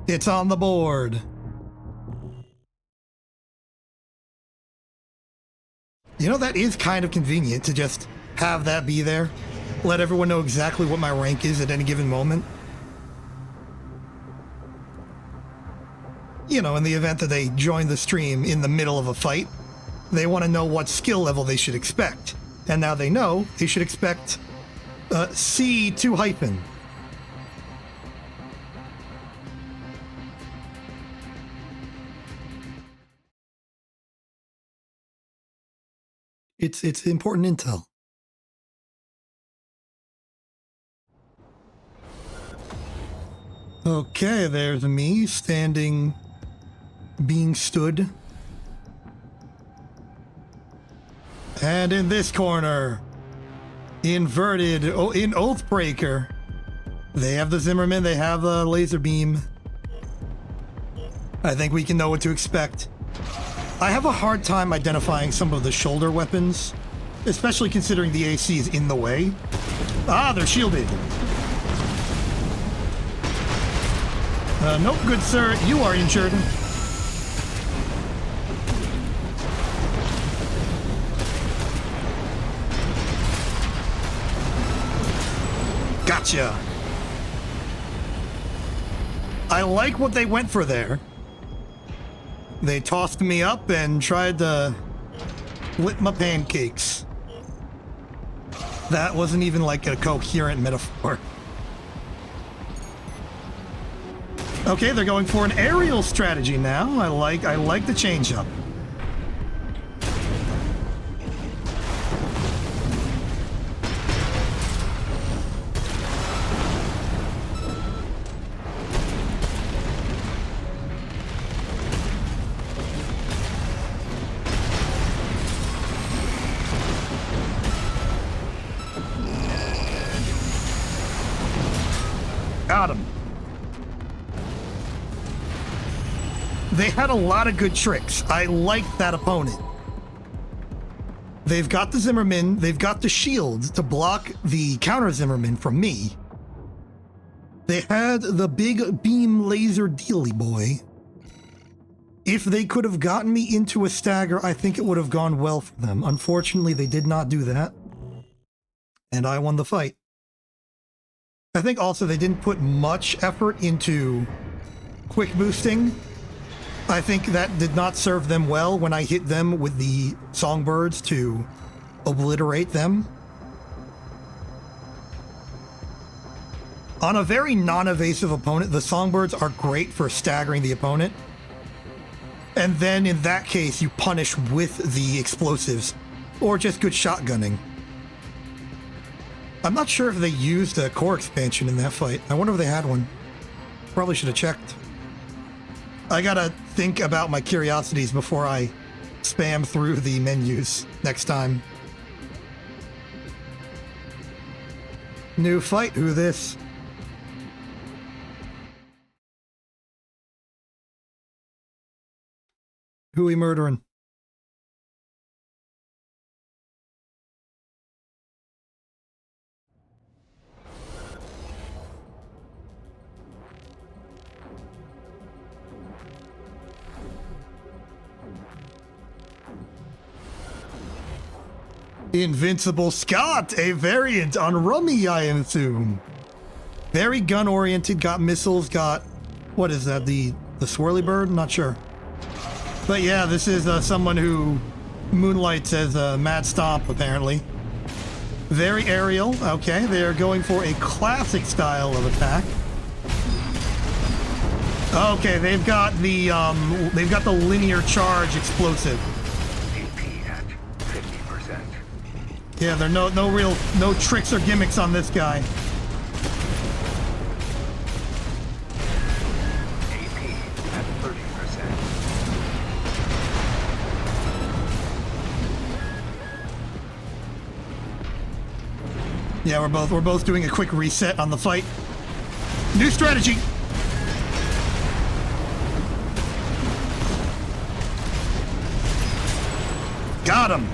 It's on the board. You know, that is kind of convenient to just have that be there. Let everyone know exactly what my rank is at any given moment. You know, in the event that they join the stream in the middle of a fight, they want to know what skill level they should expect. And now they know they should expect C2 hyphen. It's important intel. Okay, there's me standing, being stood. And in this corner, inverted, in Oathbreaker, they have the Zimmerman, they have the laser beam. I think we can know what to expect. I have a hard time identifying some of the shoulder weapons, especially considering the AC is in the way. Ah, they're shielded. Nope, good sir, you are injured. Gotcha. I like what they went for there. They tossed me up and tried to flip my pancakes. That wasn't even like a coherent metaphor. Okay, they're going for an aerial strategy now. I like the change up. Got him. They had a lot of good tricks. I liked that opponent. They've got the Zimmerman, they've got the shield to block the counter Zimmerman from me. They had the big beam laser dealy boy. If they could have gotten me into a stagger, I think it would have gone well for them. Unfortunately, they did not do that. And I won the fight. I think also they didn't put much effort into quick boosting. I think that did not serve them well when I hit them with the songbirds to obliterate them. On a very non-evasive opponent, the songbirds are great for staggering the opponent. And then in that case, you punish with the explosives or just good shotgunning. I'm not sure if they used a core expansion in that fight. I wonder if they had one. Probably should have checked. I gotta think about my curiosities before I spam through the menus next time. New fight, who this? Who we murdering? Invincible Scott, a variant on Rummy, I assume. Very gun-oriented, got missiles, got... What is that, the swirly bird? Not sure. But yeah, this is someone who moonlights as Mad Stomp, apparently. Very aerial, okay. They are going for a classic style of attack. Okay, they've got the linear charge explosive. AP at 50%. Yeah, there are no tricks or gimmicks on this guy. AP at 30%. Yeah, we're both doing a quick reset on the fight. New strategy. Got him.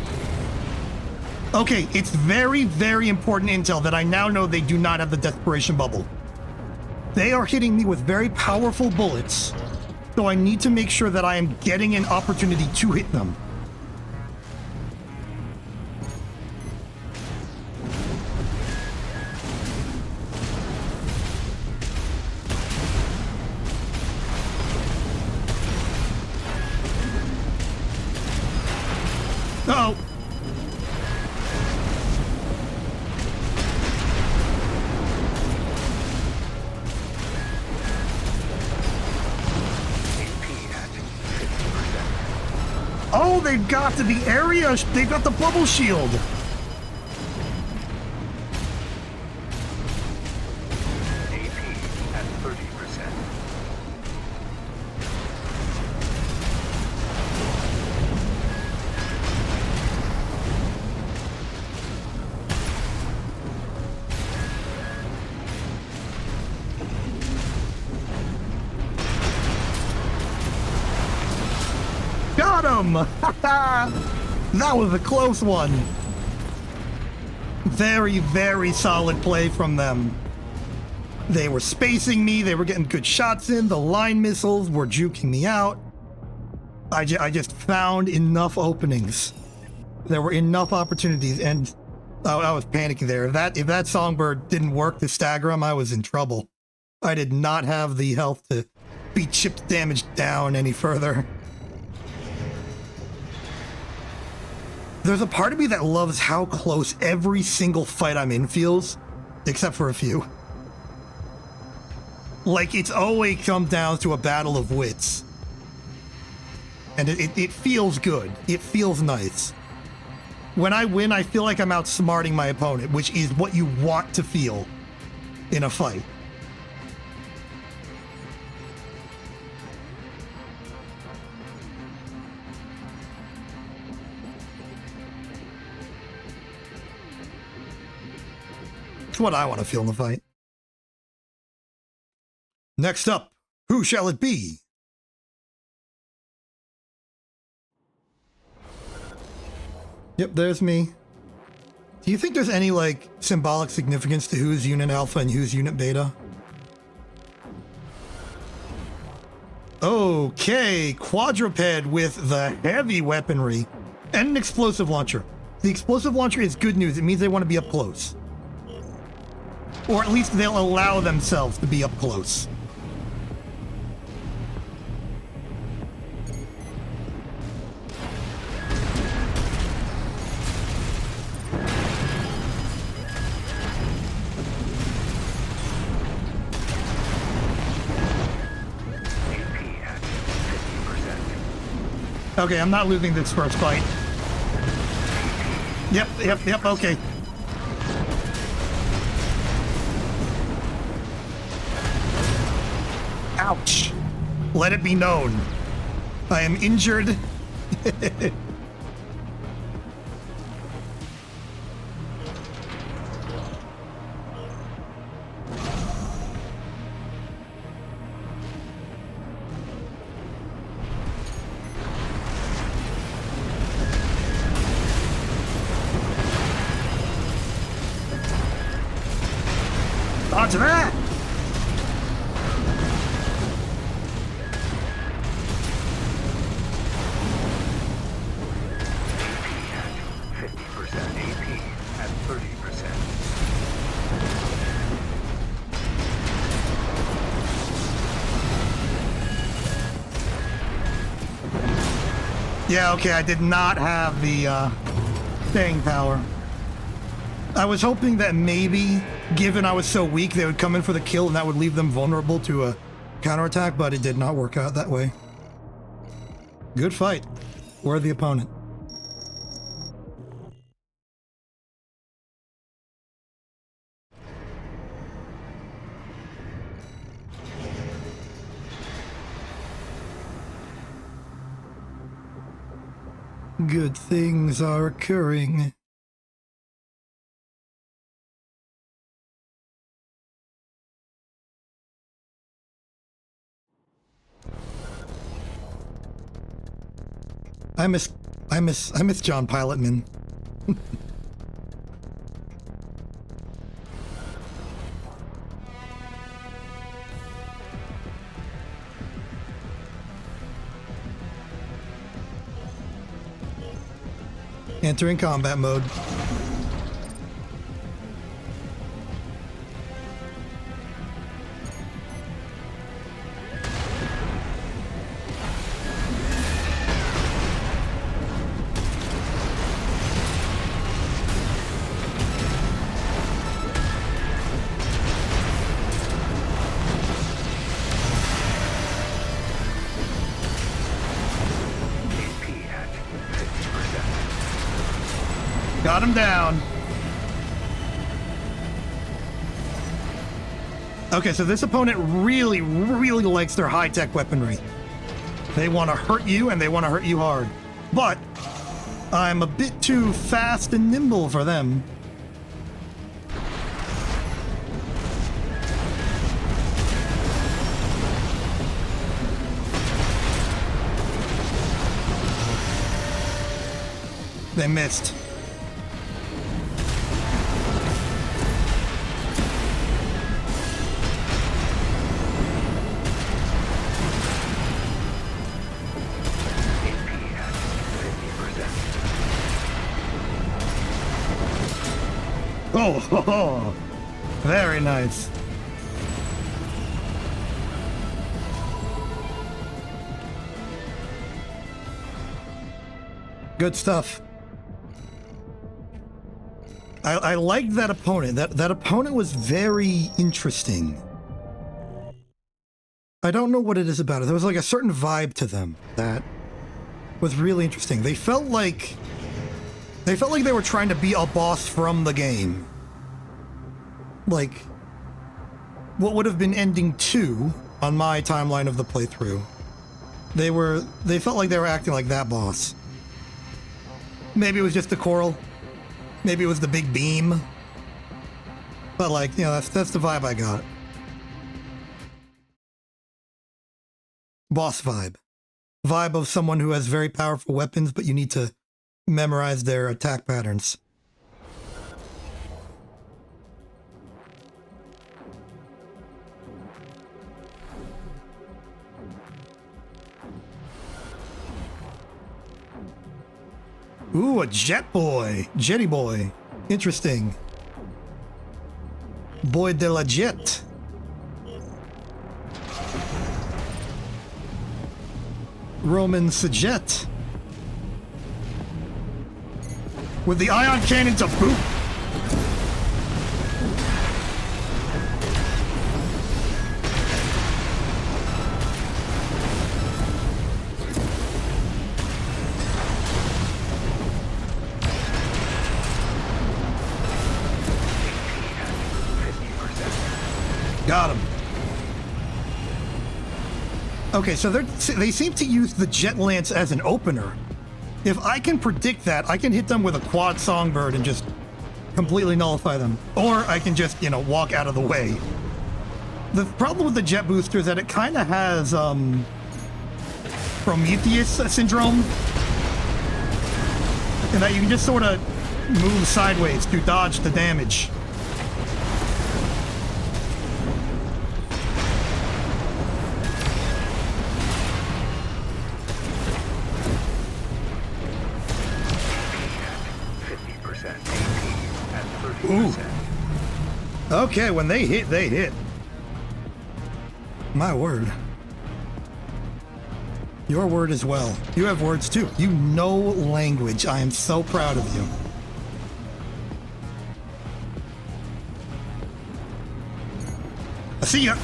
Okay, it's very, very important intel that I now know they do not have the desperation bubble. They are hitting me with very powerful bullets, so I need to make sure that I am getting an opportunity to hit them. Uh-oh. Oh they've got the area. They've got the bubble shield. AP at 30%. Got him! That was a close one. Very, very solid play from them. They were spacing me. They were getting good shots in. The line missiles were juking me out. I just found enough openings. There were enough opportunities, and I was panicking there. If that songbird didn't work to stagger him, I was in trouble. I did not have the health to be chipped damaged down any further. There's a part of me that loves how close every single fight I'm in feels, except for a few. Like, it's always come down to a battle of wits. And it feels good. It feels nice. When I win, I feel like I'm outsmarting my opponent, which is what you want to feel in a fight. It's what I want to feel in the fight. Next up, who shall it be? Yep, there's me. Do you think there's any, like, symbolic significance to who's Unit Alpha and who's Unit Beta? Okay, quadruped with the heavy weaponry and an explosive launcher. The explosive launcher is good news. It means they want to be up close. Or at least they'll allow themselves to be up close. AP at 50%. Okay, I'm not losing this first fight. Yep, okay. Ouch. Let it be known. I am injured. Dodge that! Yeah, okay, I did not have the staying power. I was hoping that maybe, given I was so weak, they would come in for the kill and that would leave them vulnerable to a counterattack, but it did not work out that way. Good fight. Worthy opponent. Good things are occurring. I miss John Pilotman. Entering combat mode. AP at Got him down. Okay, so this opponent really, really likes their high-tech weaponry. They want to hurt you, and they want to hurt you hard. But I'm a bit too fast and nimble for them. They missed. AP at 50%. Oh, very nice. Good stuff. I liked that opponent. That opponent was very interesting. I don't know what it is about it. There was like a certain vibe to them that was really interesting. They felt like they were trying to be a boss from the game. Like what would have been ending 2 on my timeline of the playthrough. They felt like they were acting like that boss. Maybe it was just the coral. Maybe it was the big beam. But like, you know, that's the vibe I got. Boss vibe. Vibe of someone who has very powerful weapons, but you need to memorize their attack patterns. Ooh, a jet boy. Jetty boy. Interesting. Boy de la jet. Roman Sajet. With the ion cannon to boot. Got him. Okay, so they seem to use the Jet Lance as an opener. If I can predict that, I can hit them with a quad songbird and just completely nullify them. Or I can just, you know, walk out of the way. The problem with the Jet Booster is that it kind of has Prometheus syndrome. And that you can just sort of move sideways to dodge the damage. Ooh. Okay, when they hit, they hit. My word. Your word as well. You have words too. You know language. I am so proud of you. I see ya.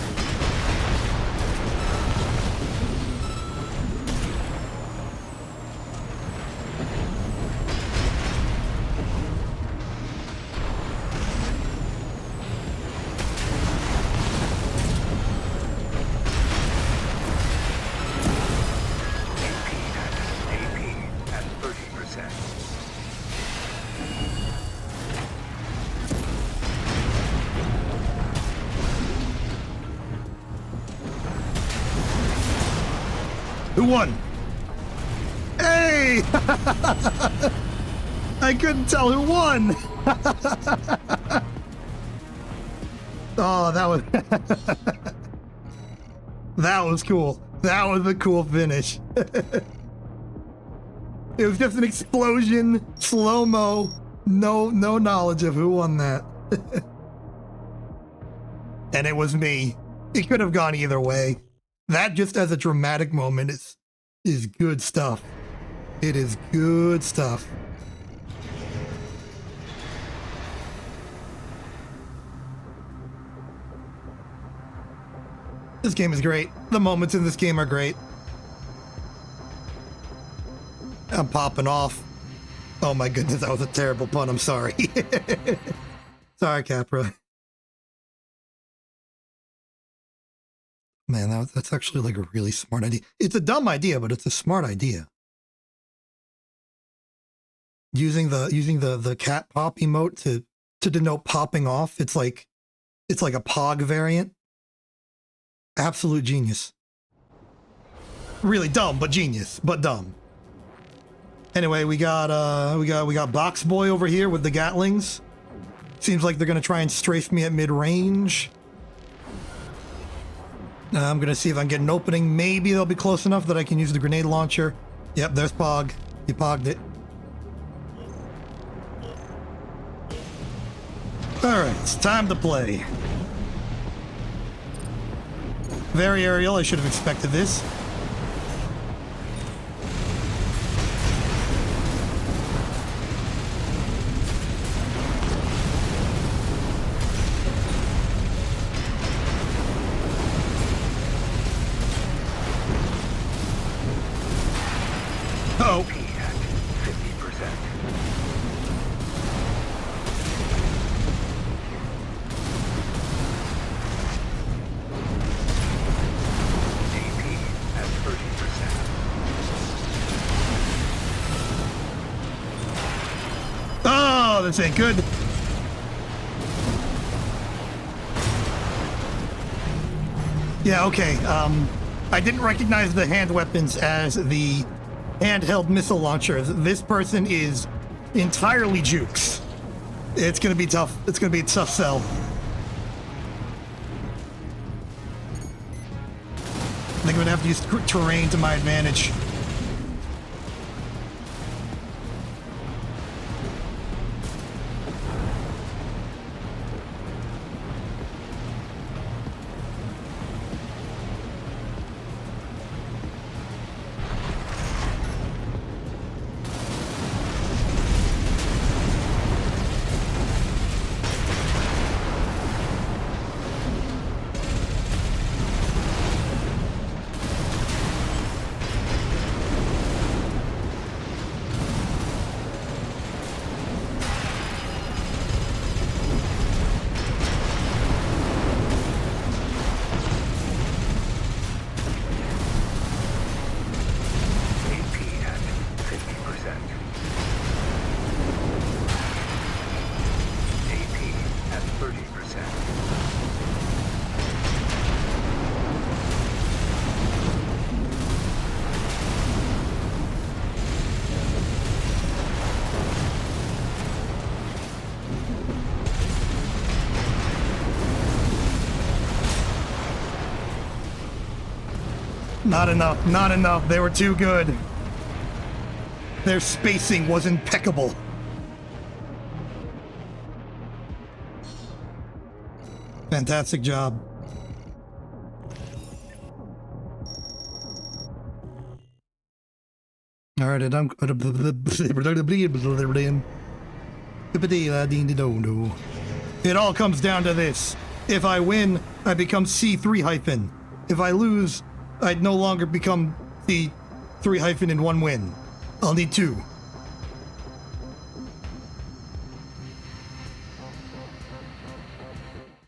Who won? Hey! I couldn't tell who won. Oh, that was that was cool. That was a cool finish. It was just an explosion, slow-mo, no knowledge of who won that. And it was me. It could have gone either way. That just as a dramatic moment is good stuff. It is good stuff. This game is great. The moments in this game are great. I'm popping off. Oh my goodness, that was a terrible pun. I'm sorry. Sorry, Capra. Man, that's actually like a really smart idea. It's a dumb idea, but it's a smart idea. Using the cat pop emote to denote popping off. It's like a Pog variant. Absolute genius. Really dumb, but genius, but dumb. Anyway, we got Box Boy over here with the Gatlings. Seems like they're gonna try and strafe me at mid-range. I'm gonna see if I can get an opening. Maybe they'll be close enough that I can use the grenade launcher. Yep, there's Pog. He pogged it. Alright, it's time to play. Very aerial, I should have expected this. Oh. AP at 50%. AP at 30%. Oh, this ain't good. Yeah, okay. I didn't recognize the hand weapons as the handheld missile launcher. This person is entirely jukes. It's gonna be tough. It's gonna be a tough sell. I think I'm gonna have to use terrain to my advantage. AP at 50%. AP at 30%. Not enough, not enough. They were too good. Their spacing was impeccable. Fantastic job. All right, I'm. It all comes down to this. If I win, I become C3 hyphen. If I lose, I'd no longer become the 3 hyphen in 1 win. I'll need 2.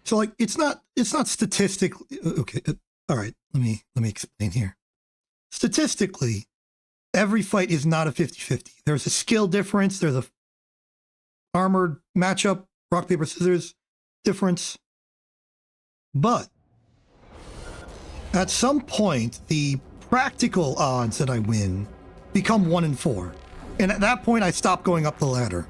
So like it's not statistically okay. All right, let me explain here. Statistically, every fight is not a 50-50. There's a skill difference, there's a armored matchup, rock paper scissors difference. But at some point, the practical odds that I win become 1 in 4. And at that point, I stop going up the ladder.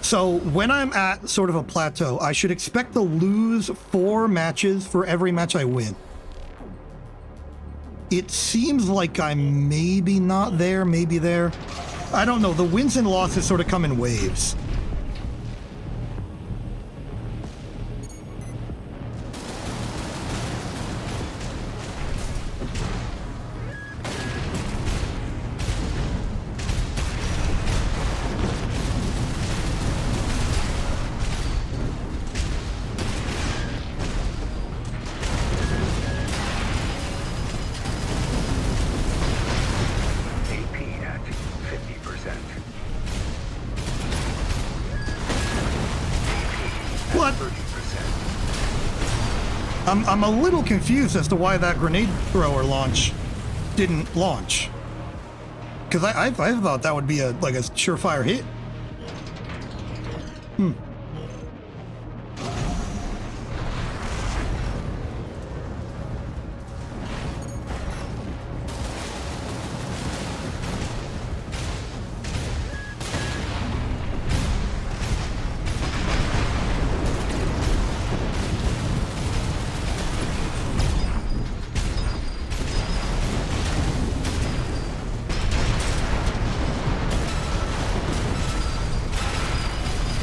So when I'm at sort of a plateau, I should expect to lose 4 matches for every match I win. It seems like I'm maybe not there, maybe there. I don't know. The wins and losses sort of come in waves. AP at 50%. I'm a little confused as to why that grenade thrower launch didn't launch. Because I thought that would be a surefire hit.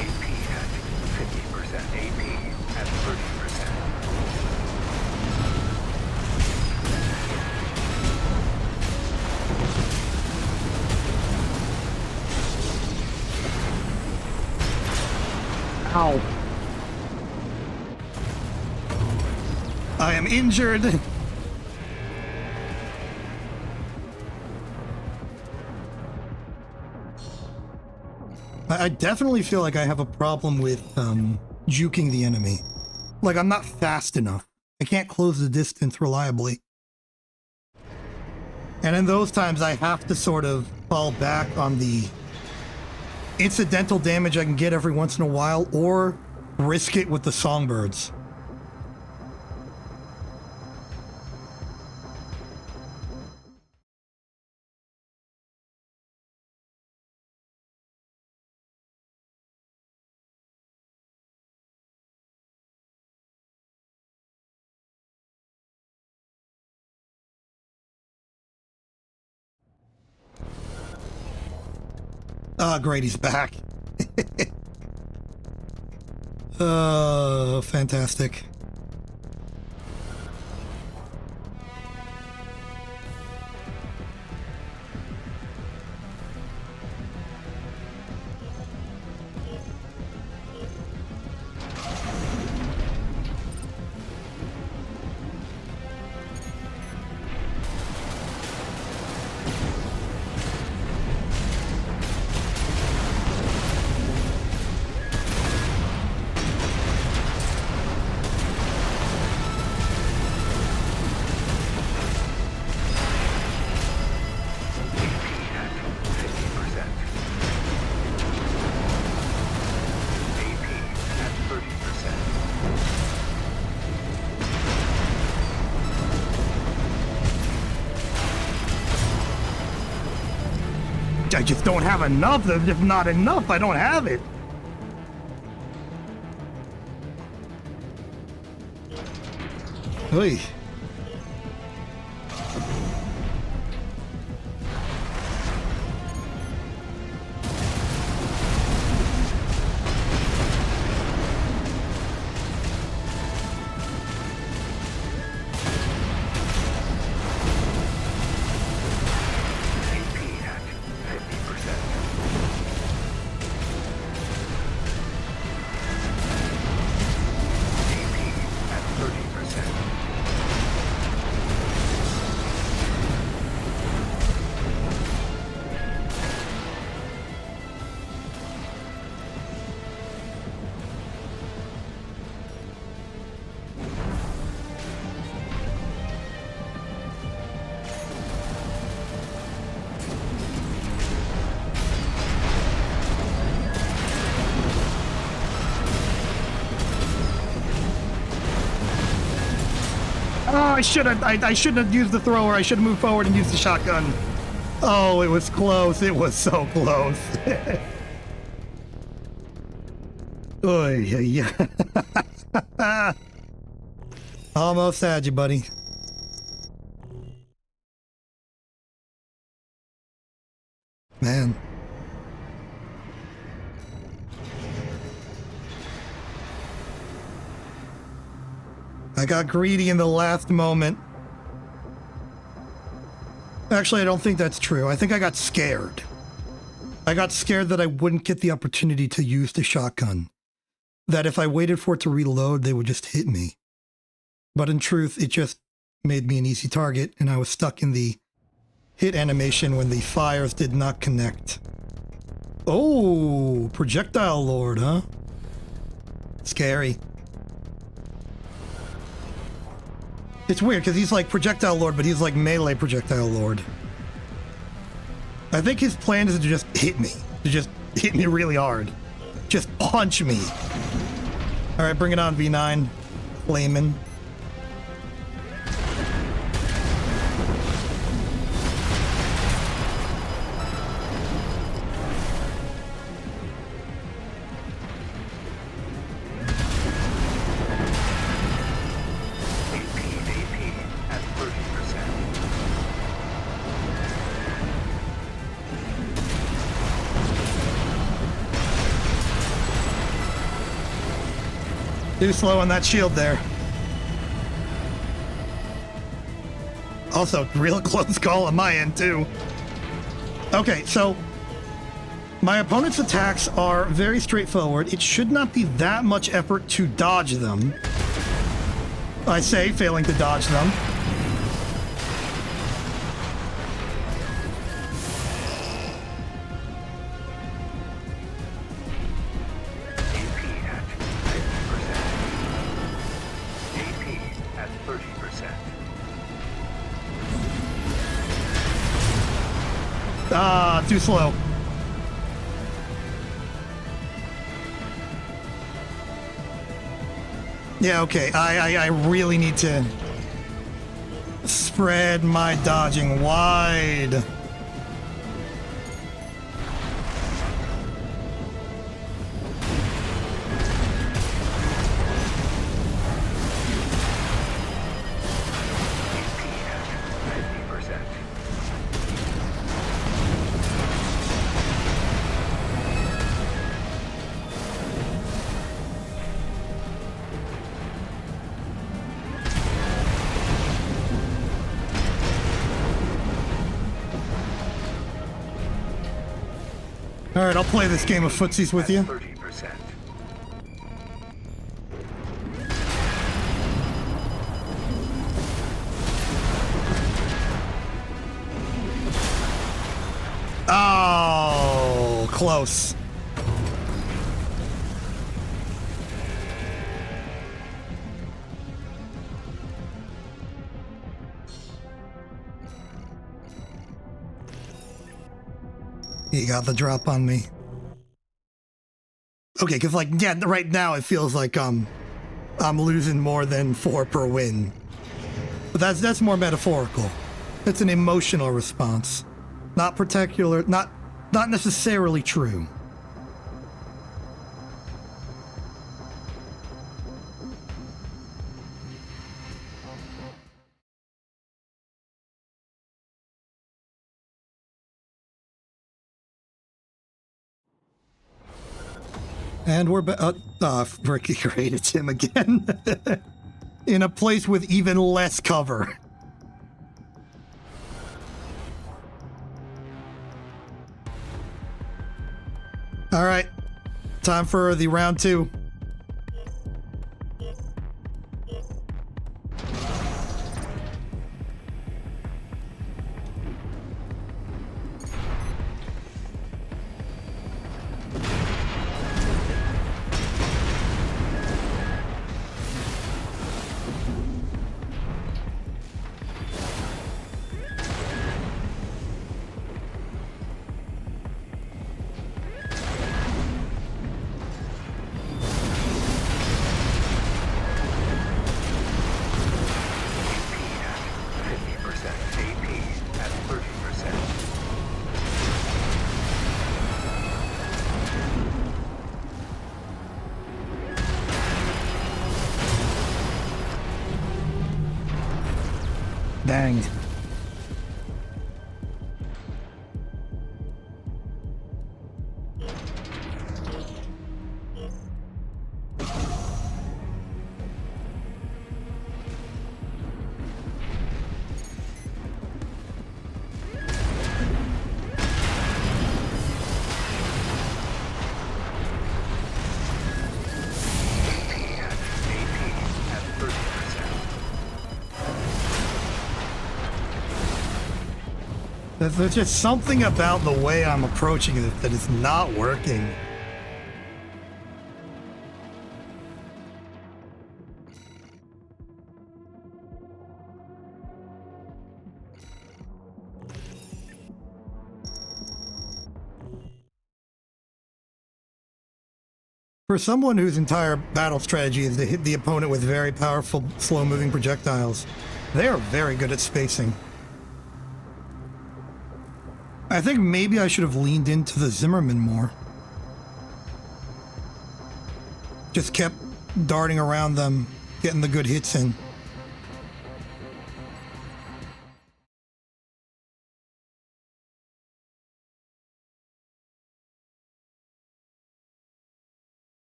AP at 50%. AP at 30%. Ow. I am injured. I definitely feel like I have a problem with juking the enemy. Like, I'm not fast enough. I can't close the distance reliably. And in those times, I have to sort of fall back on the incidental damage I can get every once in a while, or risk it with the songbirds. Ah, great, he's back. Fantastic. I just don't have enough. There's just not enough. I don't have it. Oy. Oh, I shouldn't have used the thrower. I should have moved forward and used the shotgun. Oh, it was close. It was so close. Oy, yeah. Almost had you, buddy. Man. I got greedy in the last moment. Actually, I don't think that's true. I think I got scared. I got scared that I wouldn't get the opportunity to use the shotgun. That if I waited for it to reload, they would just hit me. But in truth, it just made me an easy target, and I was stuck in the hit animation when the fires did not connect. Oh, projectile lord, huh? Scary. It's weird because he's like projectile lord, but he's like melee projectile lord. I think his plan is to just hit me. To just hit me really hard. Just punch me. Alright, bring it on, V9. Flamin'. Too slow on that shield there. Also, real close call on my end, too. Okay, so my opponent's attacks are very straightforward. It should not be that much effort to dodge them. I say, failing to dodge them. Ah, too slow. Yeah, okay. I really need to spread my dodging wide. All right, I'll play this game of footsies with you. 30%. Oh, close. He got the drop on me. Okay, because like, yeah, right now it feels like I'm losing more than 4 per win. But that's more metaphorical. It's an emotional response. Not particular, not necessarily true. And we're Ricky created him again. In a place with even less cover. All right, time for the round 2. Dang. There's just something about the way I'm approaching it that is not working. For someone whose entire battle strategy is to hit the opponent with very powerful, slow-moving projectiles, they are very good at spacing. I think maybe I should have leaned into the Zimmerman more. Just kept darting around them, getting the good hits in.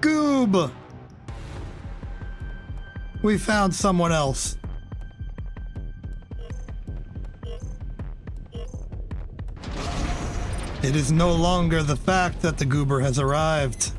Goob! We found someone else. It is no longer the fact that the goober has arrived.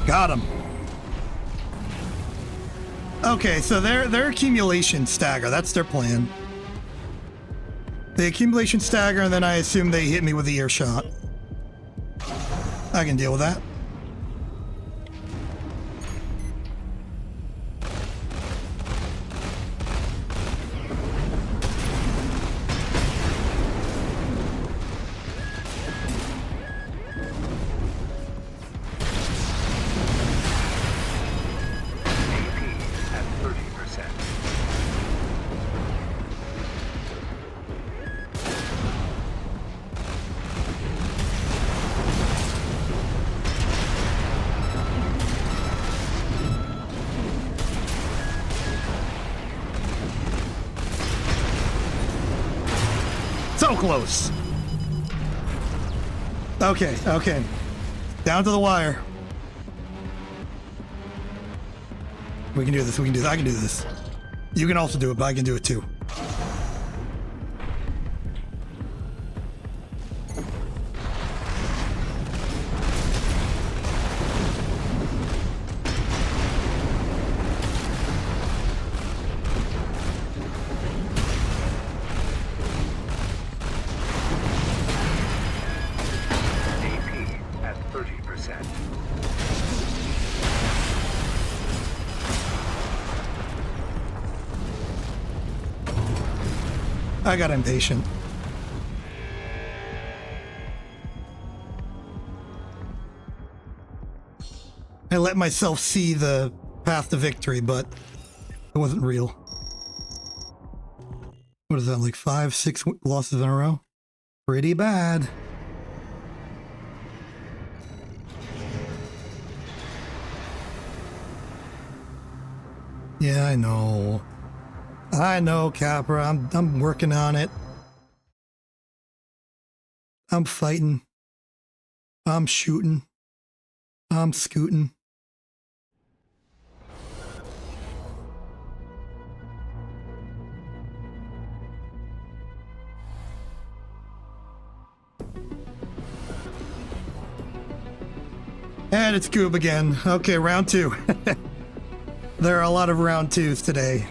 Got him. Okay, so their accumulation stagger, that's their plan. The accumulation stagger, and then I assume they hit me with the earshot. I can deal with that. So close. Okay, okay. Down to the wire. We can do this, we can do this. I can do this. You can also do it, but I can do it too. I got impatient. I let myself see the path to victory, but it wasn't real. What is that, like 5, 6 losses in a row? Pretty bad. Yeah, I know. I know, Capra. I'm working on it. I'm fighting. I'm shooting. I'm scooting. And it's Goob again. Okay, round 2. There are a lot of round 2s today.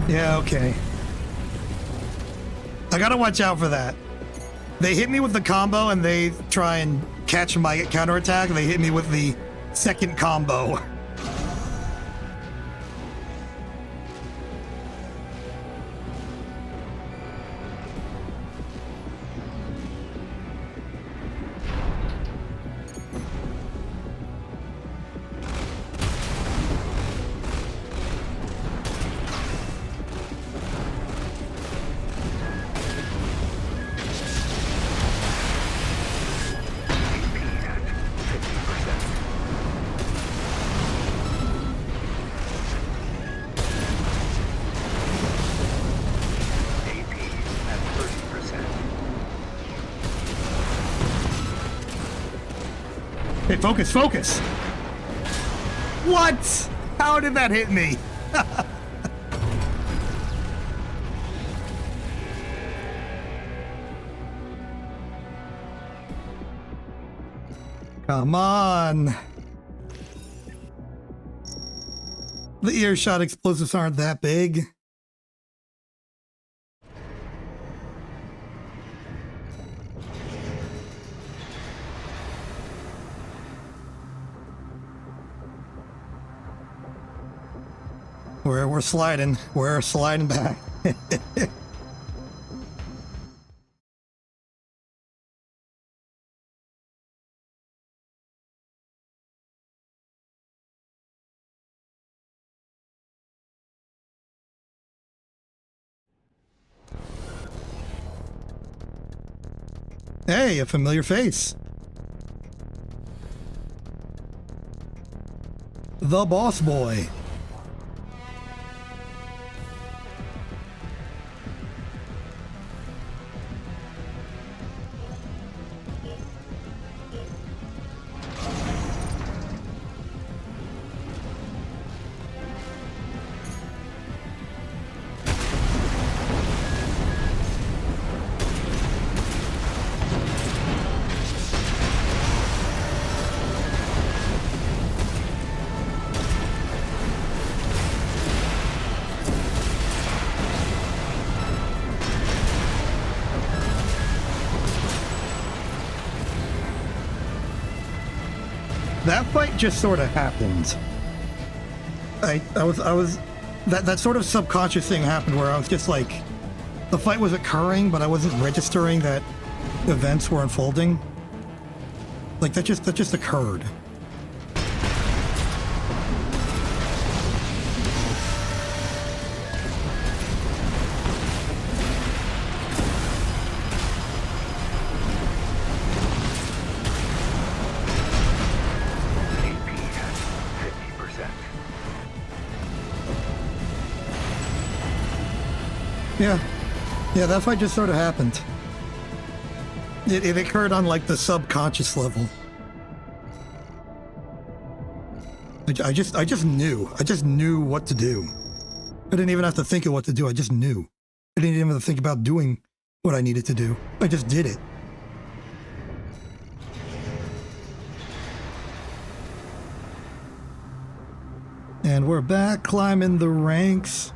Yeah, okay. I gotta watch out for that. They hit me with the combo and they try and catch my counterattack. They hit me with the second combo. Hey, focus, focus! What? How did that hit me? Come on. The earshot explosives aren't that big. We're sliding. We're sliding back. Hey, a familiar face. The boss boy. That fight just sort of happened. That sort of subconscious thing happened where I was just like, the fight was occurring, but I wasn't registering that events were unfolding. Like that just occurred. AP at 50%. Yeah, that fight just sort of happened. It occurred on like the subconscious level. I just knew what to do. I didn't even have to think of what to do. I just knew. I didn't even have to think about doing what I needed to do. I just did it. And we're back climbing the ranks.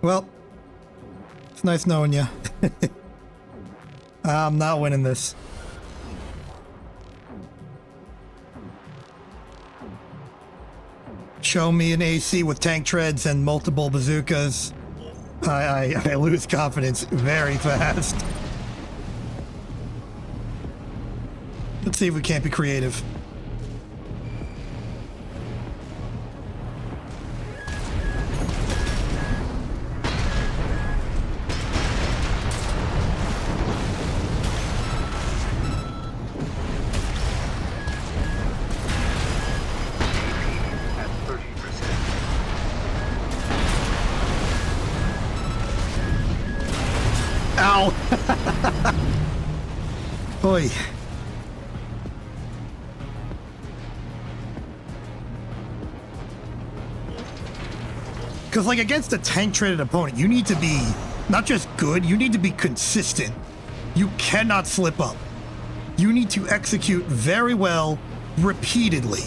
Well, it's nice knowing you. I'm not winning this. Show me an AC with tank treads and multiple bazookas. I lose confidence very fast. Let's see if we can't be creative. At 30%. Ow! Oi. Because, like, against a tank-treaded opponent, you need to be not just good, you need to be consistent. You cannot slip up. You need to execute very well, repeatedly.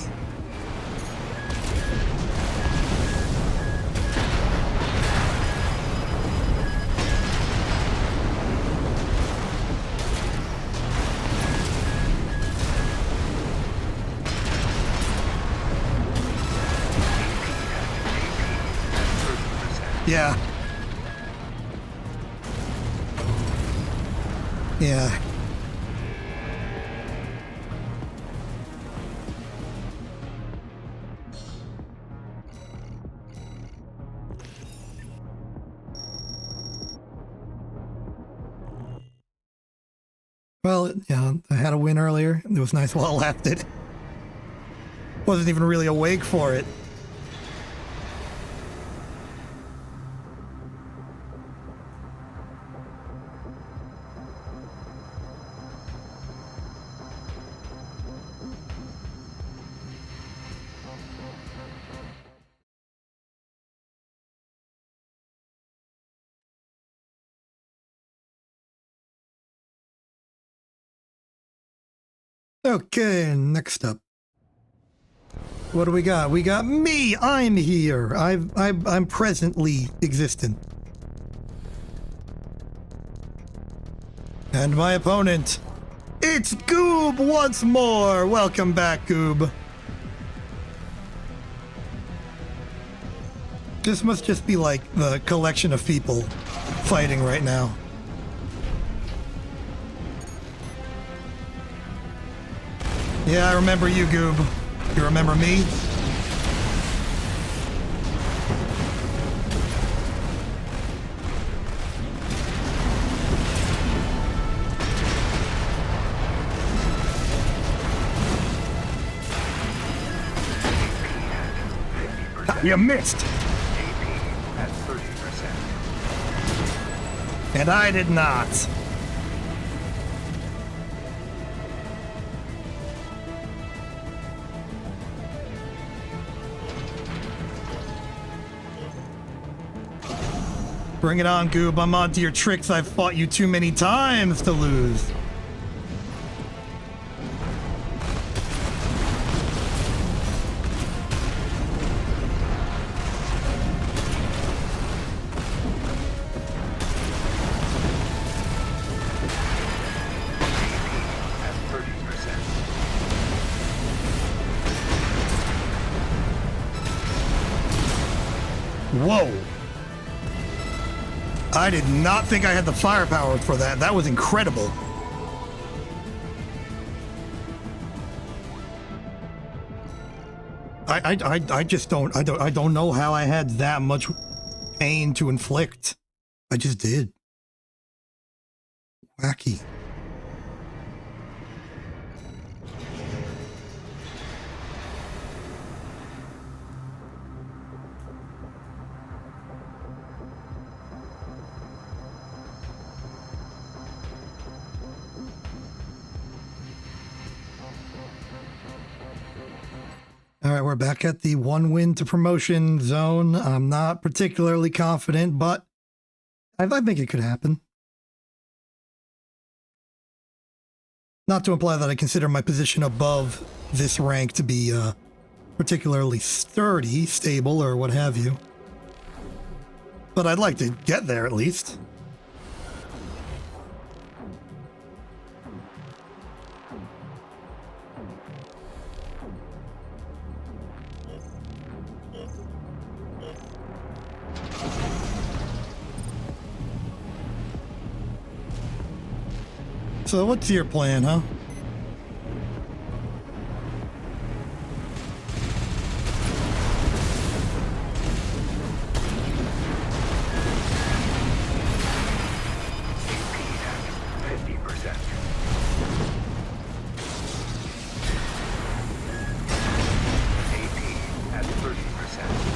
Yeah. Yeah. Well, yeah, I had a win earlier. It was nice while it lasted. Wasn't even really awake for it. Okay, next up. What do we got? We got me. I'm here. I'm presently existent. And my opponent, it's Goob once more. Welcome back, Goob. This must just be like the collection of people fighting right now. Yeah, I remember you, Goob. You remember me? You missed! AP at 30%. And I did not. Bring it on, Goob. I'm onto your tricks. I've fought you too many times to lose. At 30%. Whoa. I did not think I had the firepower for that. That was incredible. I just don't I don't know how I had that much pain to inflict. I just did. Wacky. All right, we're back at the 1 win to promotion zone. I'm not particularly confident, but I think it could happen. Not to imply that I consider my position above this rank to be particularly sturdy, stable, or what have you. But I'd like to get there at least. So what's your plan, huh? AP at 50%. AP at 30%.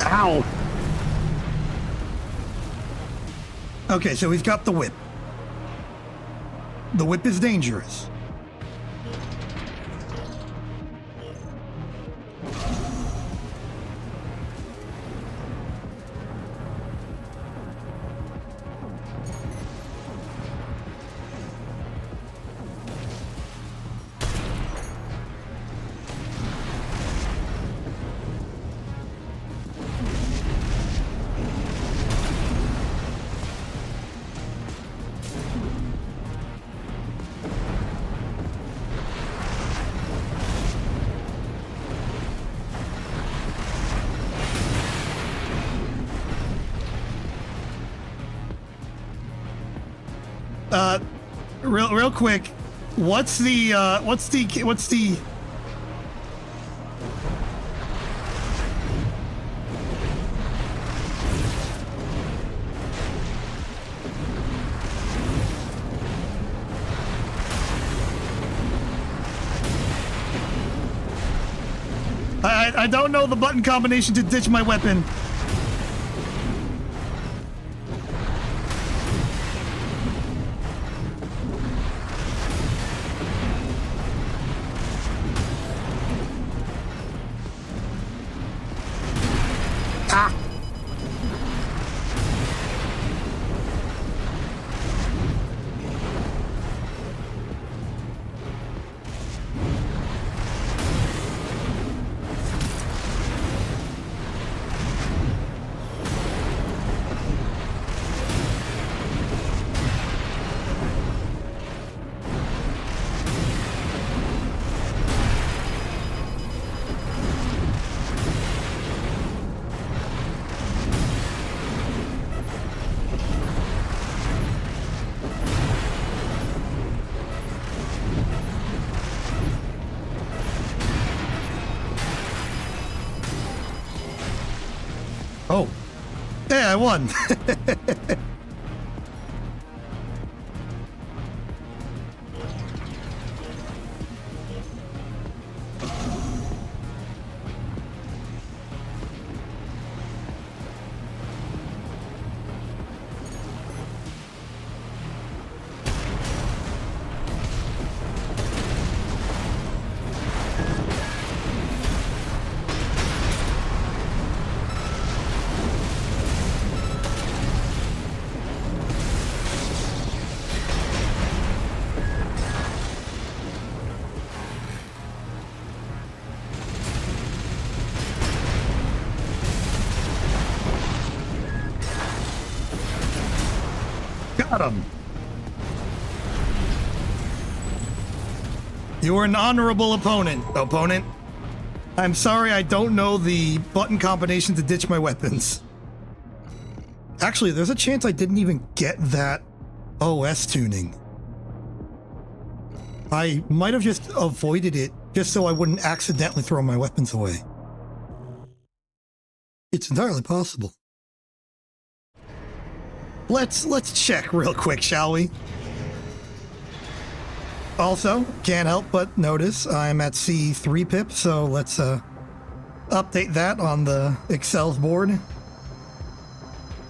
Ow! Okay, so he's got the whip. The whip is dangerous. Real quick, what's the I don't know the button combination to ditch my weapon. Ah! Oh. Yeah, I won. Got him. You're an honorable opponent, opponent. I'm sorry I don't know the button combination to ditch my weapons. Actually, there's a chance I didn't even get that OS tuning. I might have just avoided it just so I wouldn't accidentally throw my weapons away. It's entirely possible. Let's check real quick, shall we? Also, can't help but notice I'm at C3 pip, so let's update that on the Excel's board.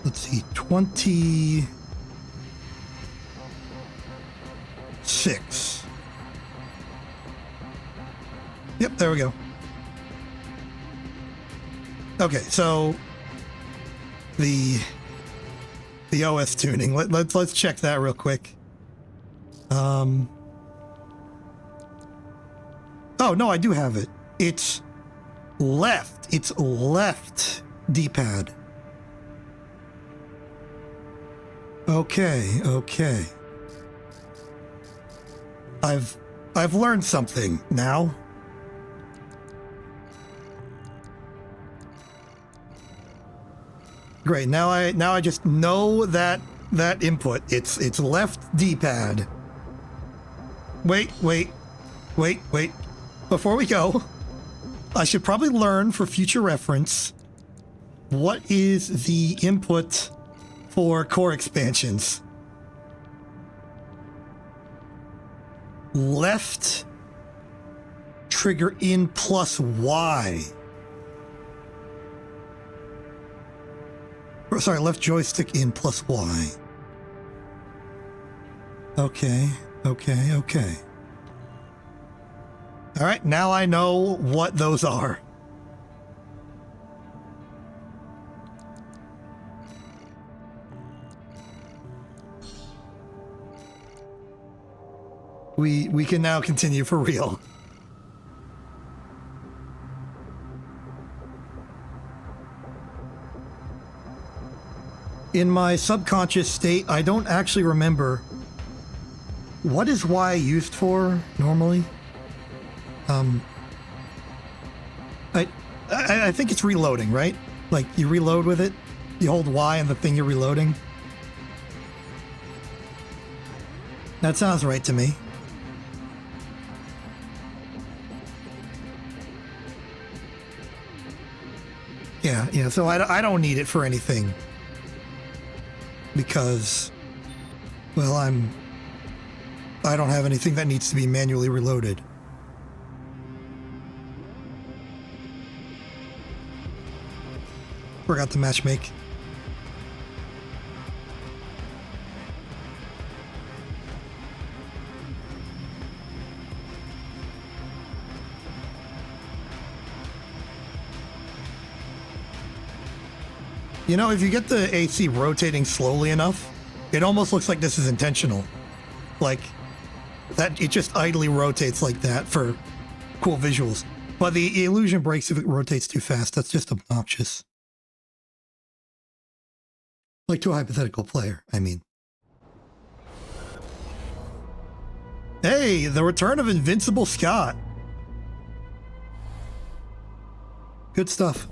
Let's see, 26. Yep, there we go. Okay, so the OS tuning. Let's check that real quick. Oh no, I do have it. It's left. It's left D-pad. Okay. I've learned something now. Great. Now I just know that input. It's left D-pad. Wait. Before we go, I should probably learn for future reference what is the input for core expansions. Left trigger in plus Y. Sorry, left joystick in plus Y. Okay. All right, now I know what those are. We can now continue for real. In my subconscious state, I don't actually remember what is Y used for normally. I think it's reloading, right? Like you reload with it, you hold Y and the thing you're reloading. That sounds right to me. Yeah, so I don't need it for anything. Because, well, I don't have anything that needs to be manually reloaded. Forgot to matchmake. You know, if you get the AC rotating slowly enough, it almost looks like this is intentional. Like, that it just idly rotates like that for cool visuals. But the illusion breaks if it rotates too fast. That's just obnoxious. Like to a hypothetical player, I mean. Hey, the return of Invincible Scott. Good stuff.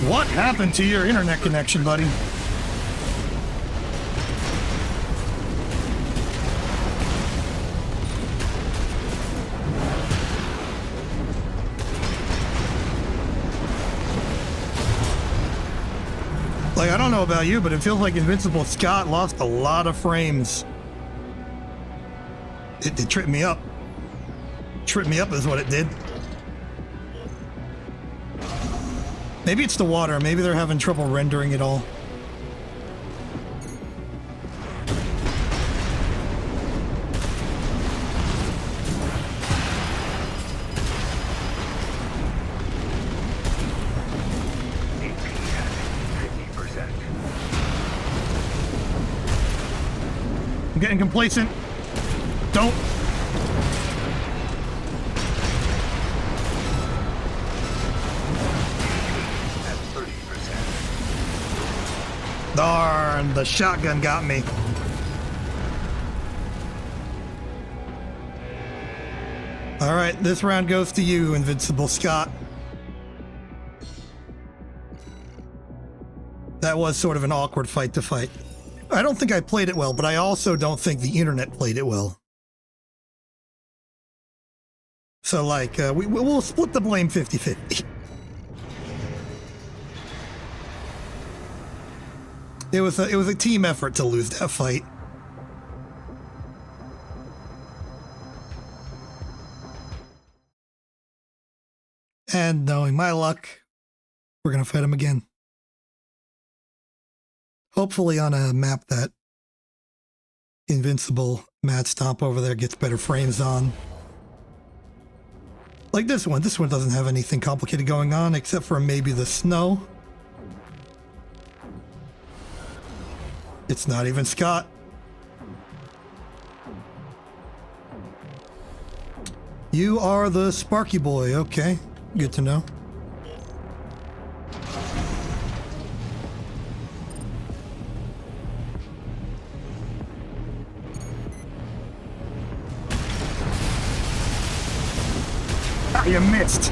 What happened to your internet connection, buddy? Like, I don't know about you, but it feels like Invincible Scott lost a lot of frames. It tripped me up. Tripped me up is what it did. Maybe it's the water. Maybe they're having trouble rendering it all. I'm getting complacent. Don't. Darn, the shotgun got me. All right, this round goes to you, Invincible Scott. That was sort of an awkward fight to fight. I don't think I played it well, but I also don't think the internet played it well. So, like, we'll split the blame 50-50. It was a team effort to lose that fight. And knowing my luck, we're gonna fight him again. Hopefully on a map that Invincible Mad Stomp over there gets better frames on. Like this one. This one doesn't have anything complicated going on except for maybe the snow. It's not even Scott. You are the Sparky Boy. Okay, good to know. Ah, you missed.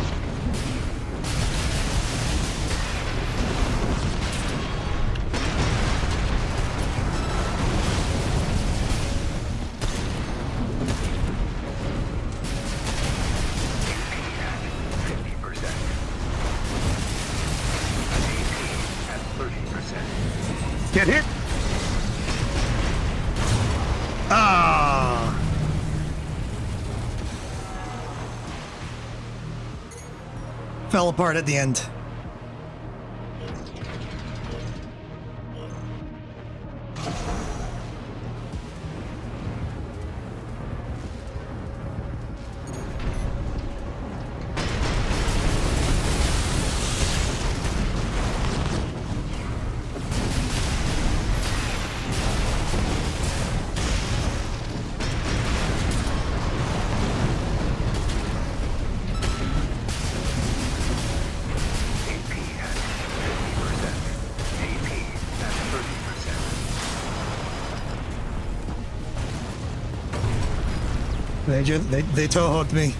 Get hit. Ah. Fell apart at the end. They toe-hooked me.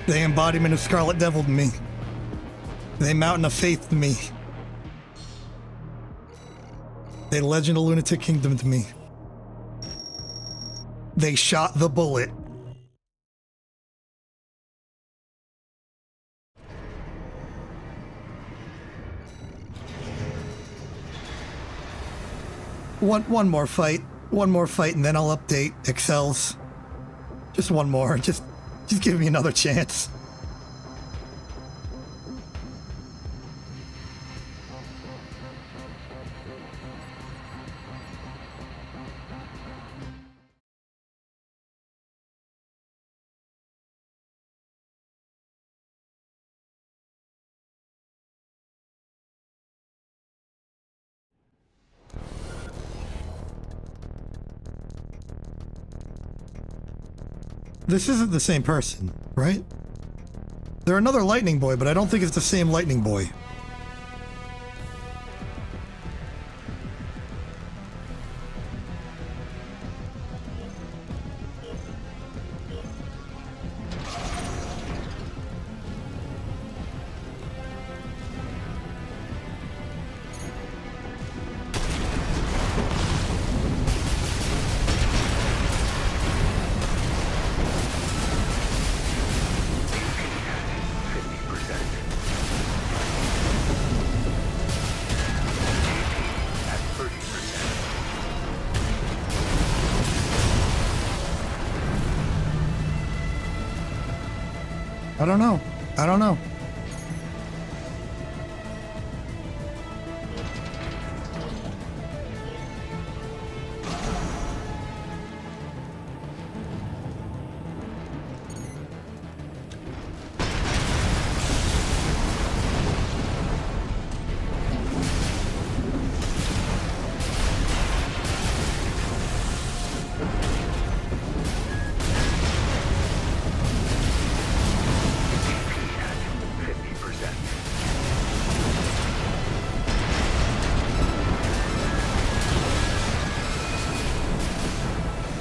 The embodiment of Scarlet Deviled me. They mountain of faith to me. They Legend of Lunatic Kingdom to me. They shot the bullet. One more fight. One more fight and then I'll update Excels. Just one more. Just give me another chance. This isn't the same person, right? They're another Lightning Boy, but I don't think it's the same Lightning Boy. I don't know. I don't know.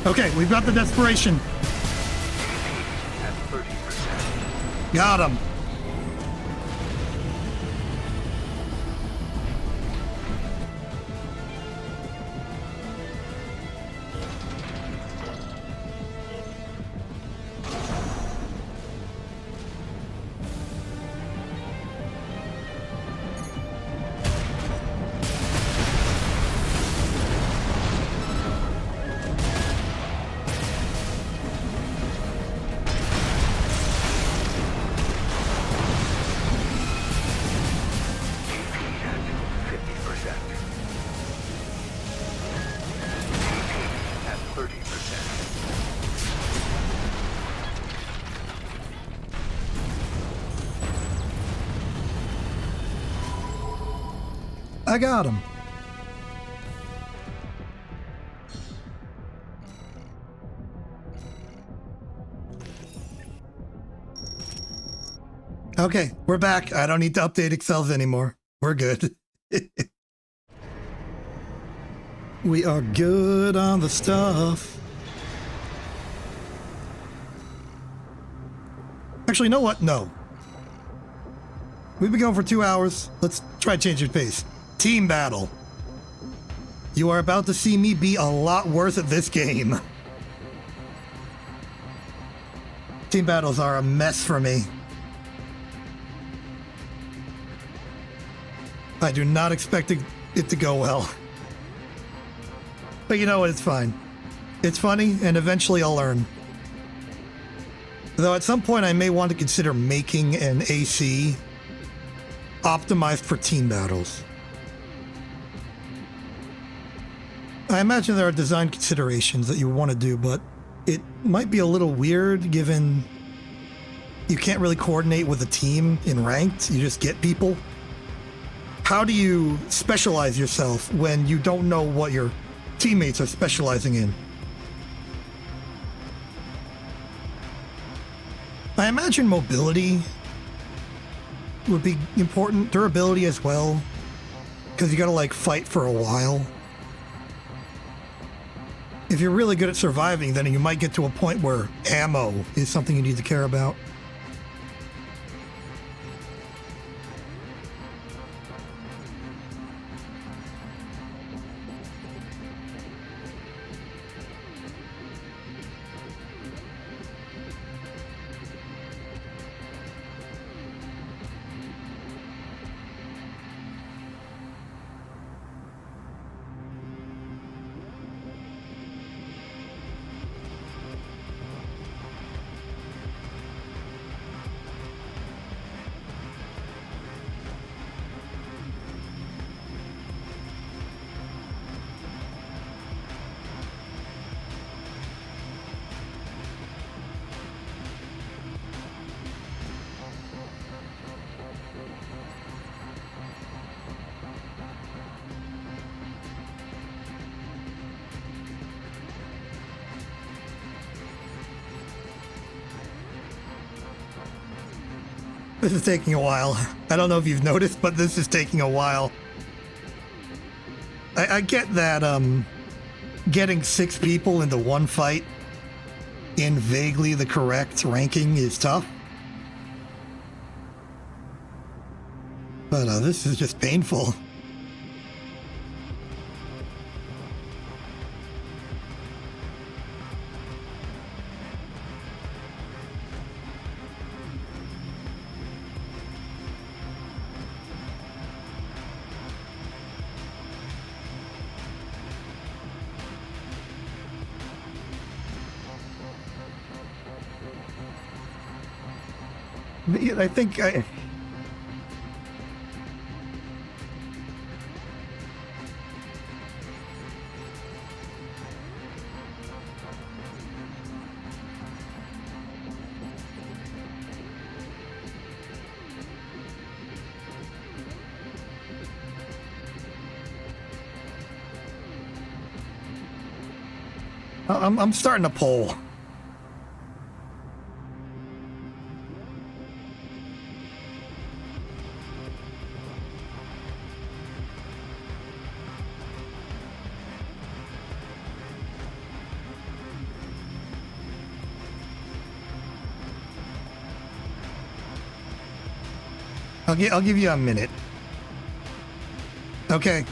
Okay, we've got the desperation. At 30%. Got him. I got him. Okay, we're back. I don't need to update Excels anymore. We're good. We are good on the stuff. Actually, you know what? No. We've been going for 2 hours. Let's try changing pace. Team battle. You are about to see me be a lot worse at this game. Team battles are a mess for me. I do not expect it to go well. But you know what? It's fine. It's funny, and eventually I'll learn. Though at some point I may want to consider making an AC optimized for team battles. I imagine there are design considerations that you want to do, but it might be a little weird given you can't really coordinate with a team in ranked. You just get people. How do you specialize yourself when you don't know what your teammates are specializing in? I imagine mobility would be important, durability as well, because you gotta like fight for a while. If you're really good at surviving, then you might get to a point where ammo is something you need to care about. This is taking a while. I don't know if you've noticed, but this is taking a while. I get that getting 6 people into one fight in vaguely the correct ranking is tough. But this is just painful. I think I'm starting to poll. I'll give you a minute. Okay.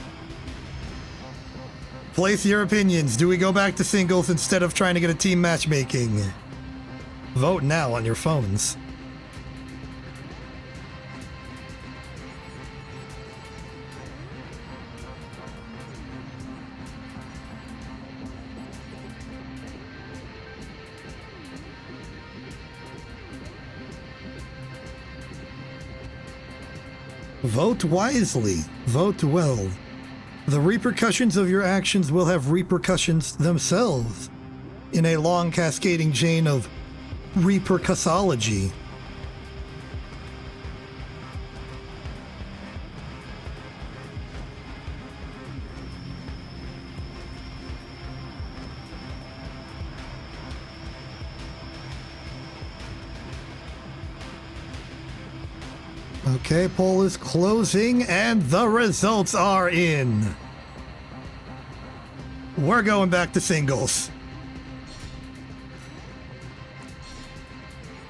Place your opinions. Do we go back to singles instead of trying to get a team matchmaking? Vote now on your phones. Vote wisely. Vote well. The repercussions of your actions will have repercussions themselves in a long cascading chain of repercussology. Okay, poll is closing and the results are in. We're going back to singles.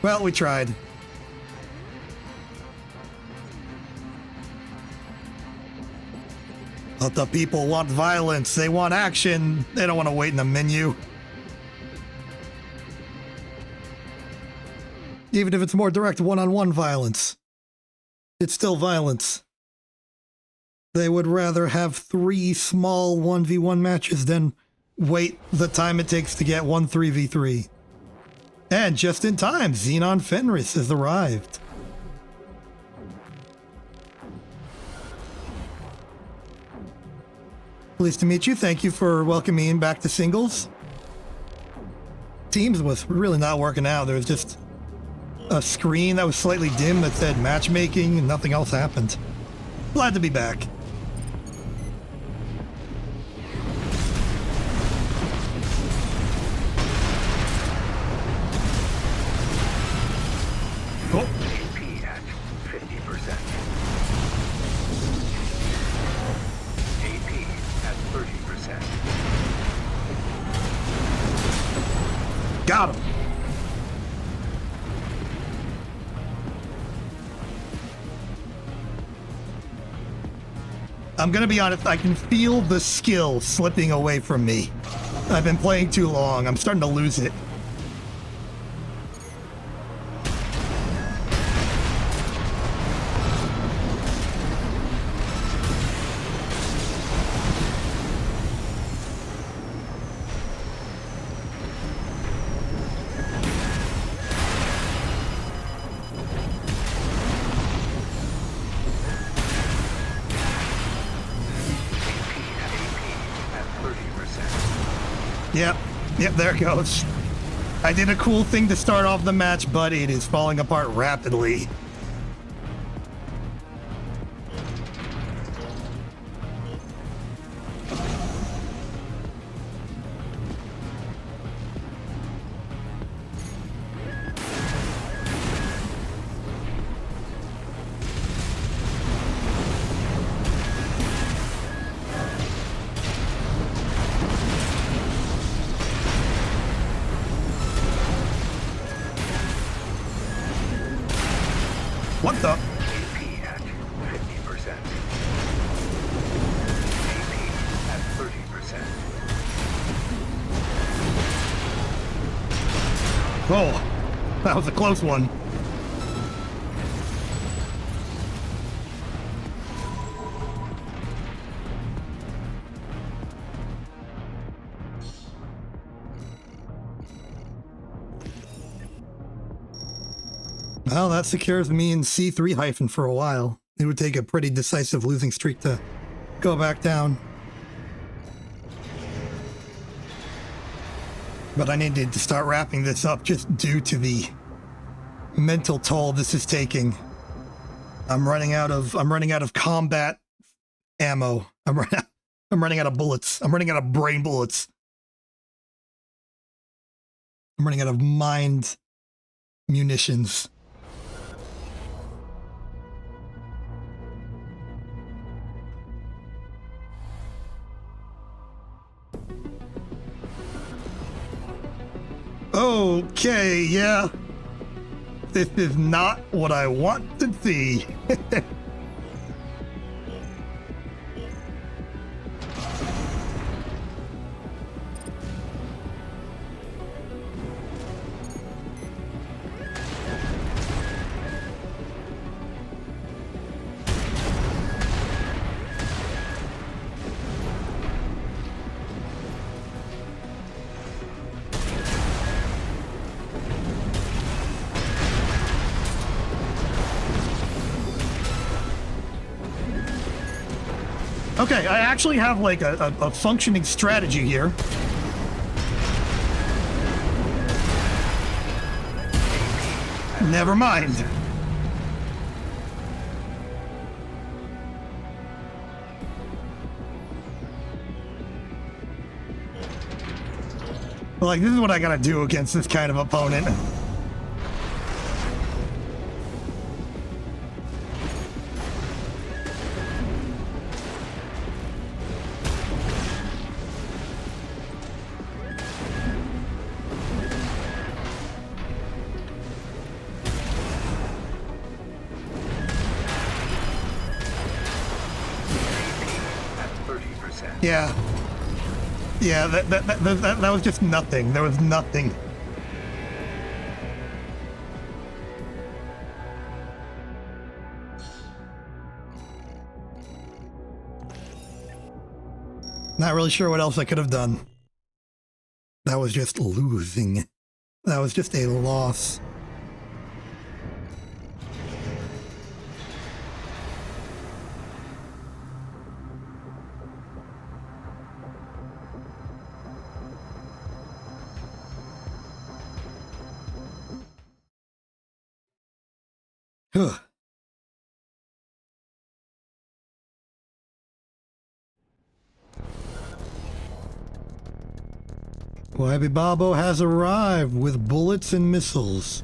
Well, we tried. But the people want violence, they want action, they don't want to wait in the menu. Even if it's more direct one-on-one violence. It's still violence. They would rather have 3 small 1v1 matches than wait the time it takes to get 1 3v3. And just in time, Xenon Fenris has arrived. Pleased to meet you. Thank you for welcoming me back to singles. Teams was really not working out. There was just a screen that was slightly dim that said matchmaking and nothing else happened. Glad to be back. AP at 50%. AP at 30%. Got him. I'm gonna be honest, I can feel the skill slipping away from me. I've been playing too long. I'm starting to lose it. Yep, there it goes. I did a cool thing to start off the match, but it is falling apart rapidly. Oh, that was a close one. Well, that secures me in C3 hyphen for a while. It would take a pretty decisive losing streak to go back down. But I needed to start wrapping this up just due to the mental toll this is taking. I'm running out of combat ammo. I'm running out of bullets. I'm running out of brain bullets. I'm running out of mind munitions. Okay, yeah. This is not what I want to see. Okay, I actually have like a functioning strategy here. Never mind. Like, this is what I gotta do against this kind of opponent. Yeah. Yeah, that was just nothing. There was nothing. Not really sure what else I could have done. That was just losing. That was just a loss. Huh. Wabby Babo has arrived with bullets and missiles.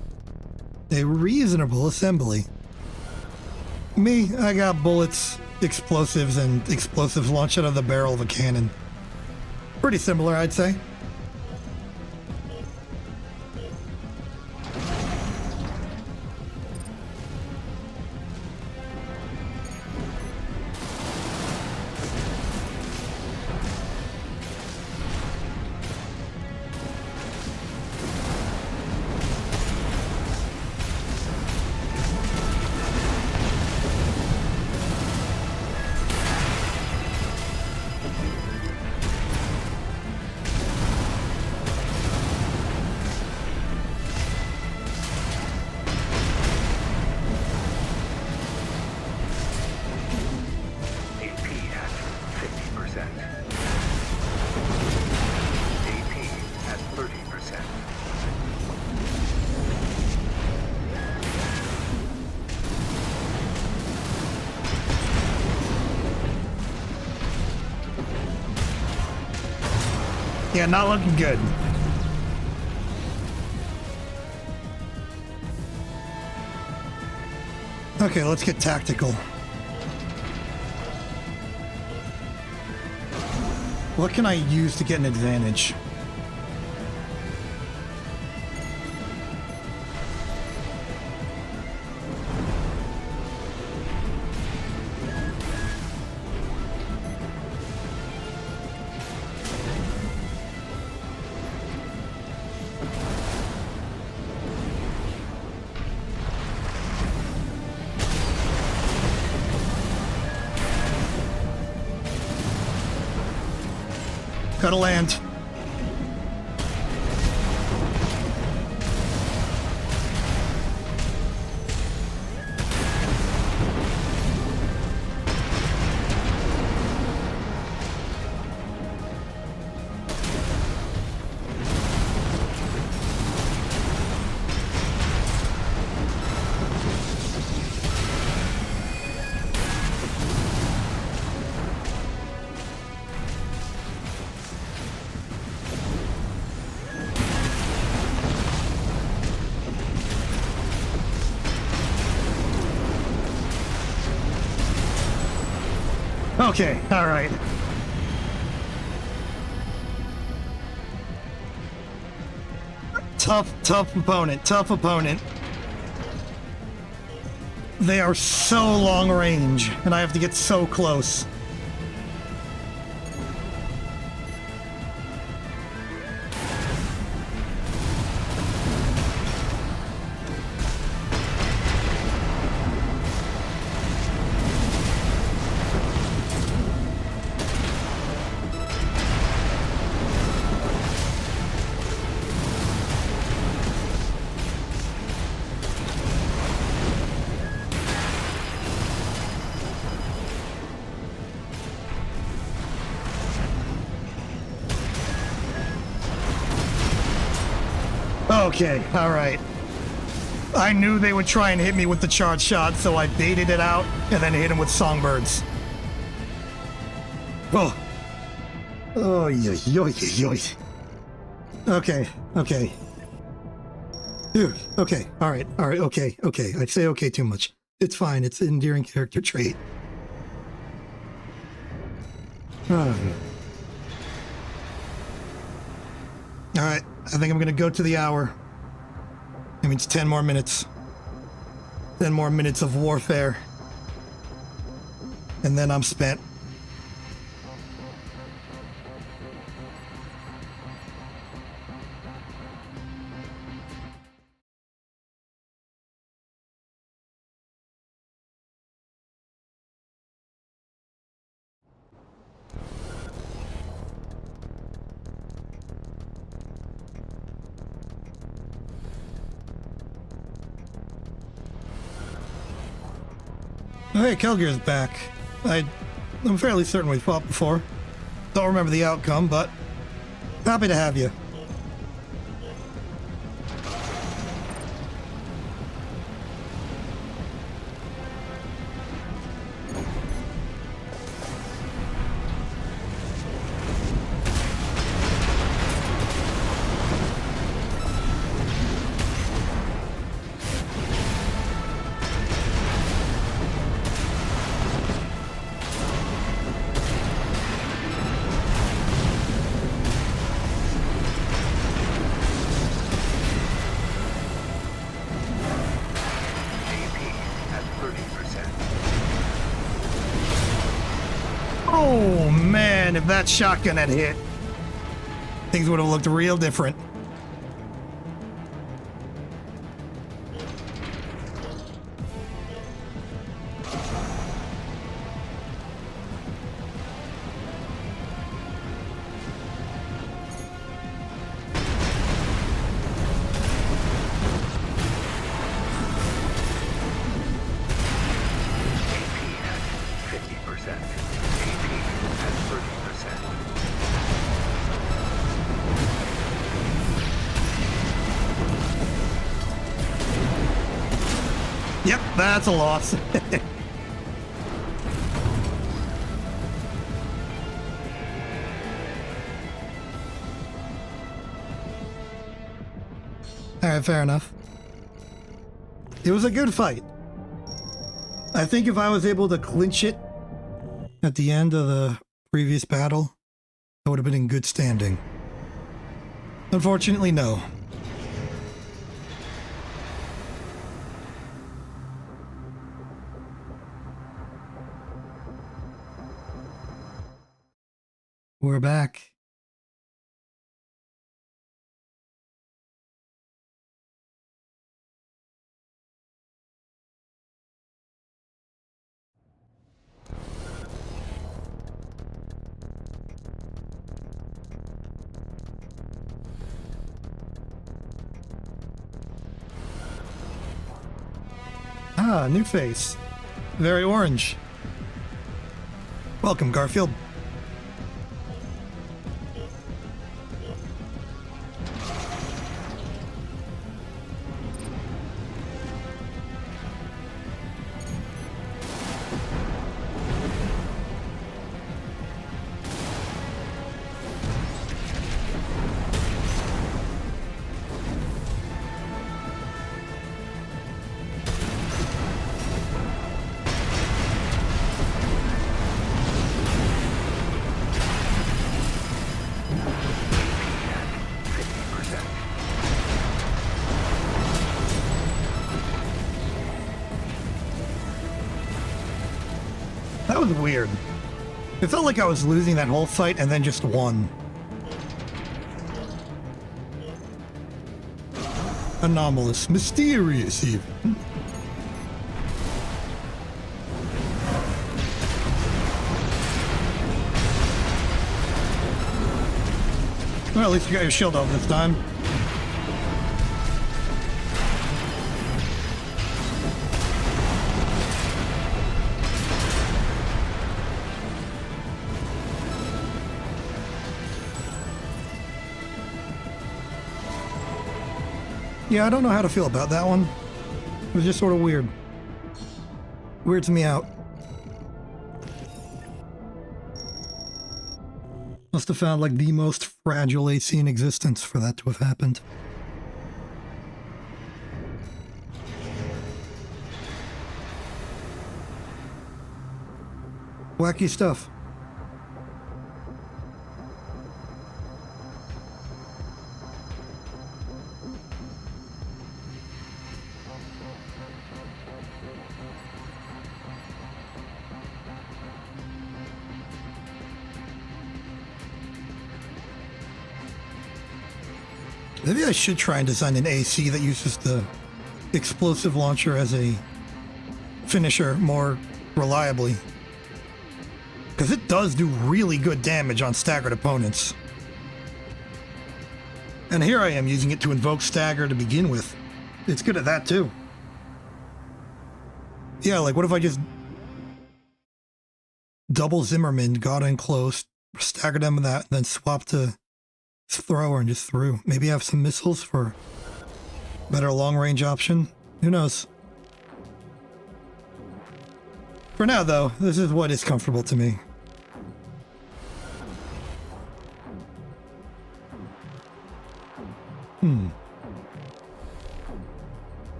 A reasonable assembly. Me, I got bullets, explosives, and explosives launched out of the barrel of a cannon. Pretty similar, I'd say. Yeah, not looking good. Okay, let's get tactical. What can I use to get an advantage? Gotta land. Okay, all right. Tough opponent, tough opponent. They are so long range, and I have to get so close. Okay, all right. I knew they would try and hit me with the charge shot, so I baited it out and then hit him with songbirds. Oh. Oh, yoy. Okay, okay. Dude, okay, all right, okay. I say okay too much. It's fine, it's an endearing character trait. All right, I think I'm gonna go to the hour. That means 10 more minutes. 10 more minutes of warfare. And then I'm spent. Oh, hey, Kelgear's back. I'm fairly certain we fought before. Don't remember the outcome, but happy to have you. Oh man, if that shotgun had hit, things would have looked real different. Yep, that's a loss. Alright, fair enough. It was a good fight. I think if I was able to clinch it at the end of the previous battle, I would have been in good standing. Unfortunately, no. We're back. Ah, new face. Very orange. Welcome, Garfield. That was weird. It felt like I was losing that whole fight and then just won. Anomalous, mysterious even. Well, at least you got your shield off this time. Yeah, I don't know how to feel about that one. It was just sort of weird. Weirds me out. Must have found like the most fragile AC in existence for that to have happened. Wacky stuff. Maybe I should try and design an AC that uses the explosive launcher as a finisher more reliably. Because it does do really good damage on staggered opponents. And here I am using it to invoke stagger to begin with. It's good at that too. Yeah, like what if I just double Zimmerman, got in close, staggered them with that, and then swap to thrower and just threw. Maybe have some missiles for better long-range option. Who knows? For now, though, this is what is comfortable to me.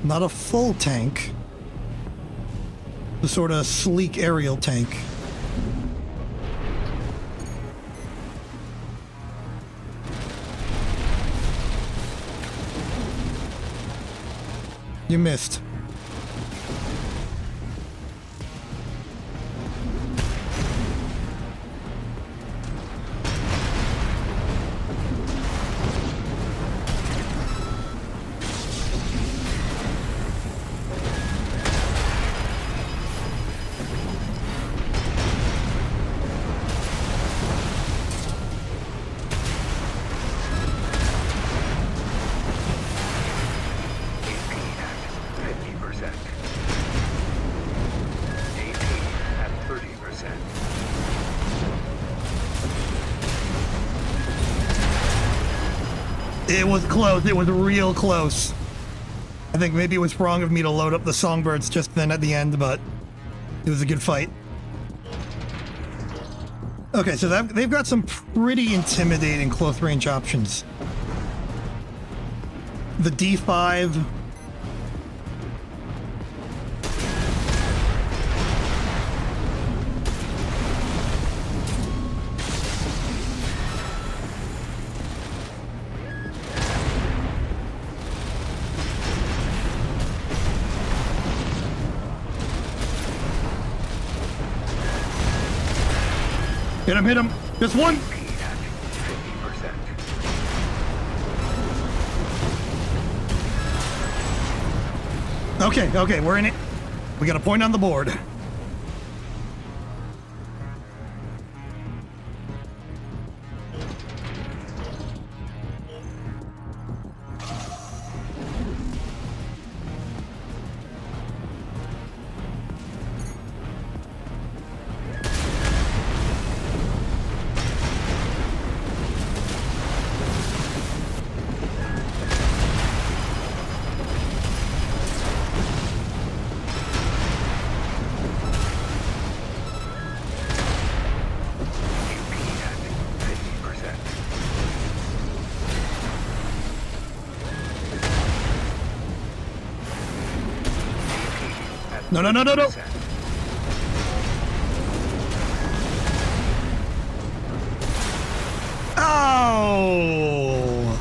Not a full tank. The sort of sleek aerial tank. You missed. It was close. It was real close. I think maybe it was wrong of me to load up the songbirds just then at the end, but it was a good fight. Okay, so they've got some pretty intimidating close range options. The D5. Hit him, hit him. Just one. Okay, we're in it. We got a point on the board. No, no, no, no, no. 30%. Oh!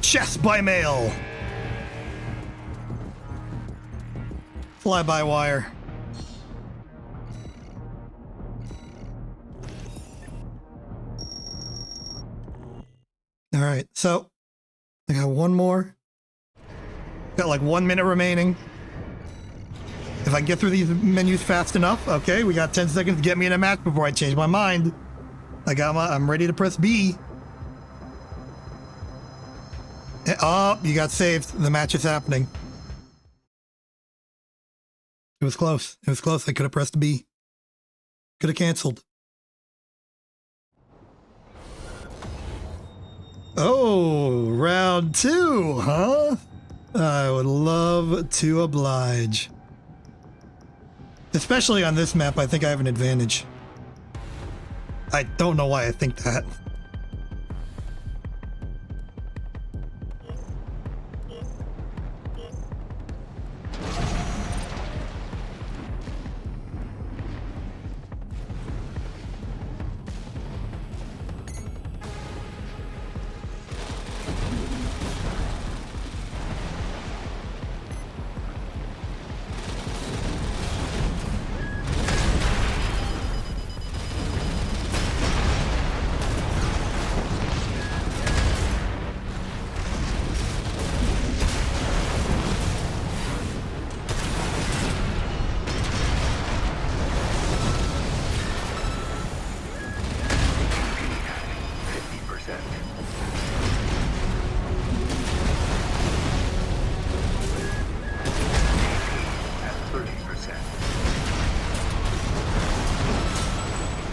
Chest by mail. Fly-by-wire. All right, so I got one more. Got like 1 minute remaining. If I can get through these menus fast enough, okay, we got 10 seconds to get me in a match before I change my mind. I'm ready to press B. Oh, you got saved. The match is happening. It was close. It was close. I could have pressed B. Could have canceled. Oh, round 2, huh? I would love to oblige. Especially on this map, I think I have an advantage. I don't know why I think that.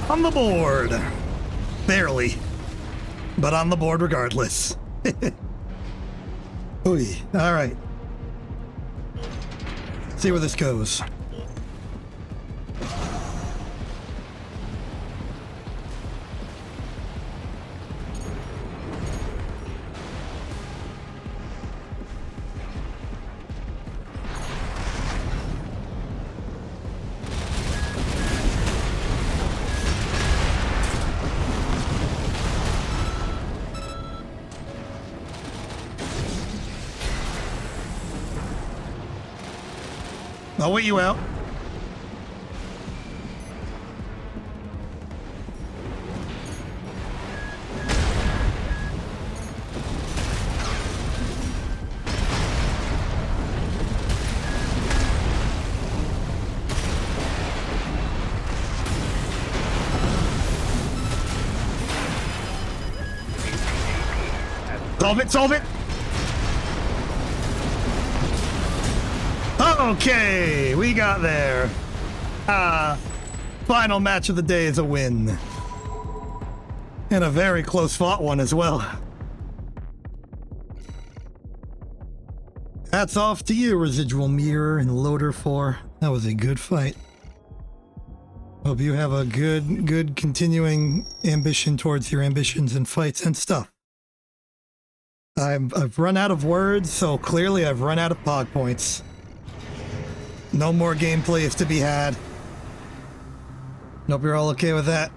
On the board. Barely. But on the board regardless. Ooh, all right. See where this goes. I'll wait you out. Solve it, solve it! Okay, we got there. Final match of the day is a win. And a very close fought one as well. Hats off to you, Residual Mirror and Loader 4. That was a good fight. Hope you have a good continuing ambition towards your ambitions and fights and stuff. I've run out of words, so clearly I've run out of POG points. No more gameplay is to be had. Hope you're all okay with that.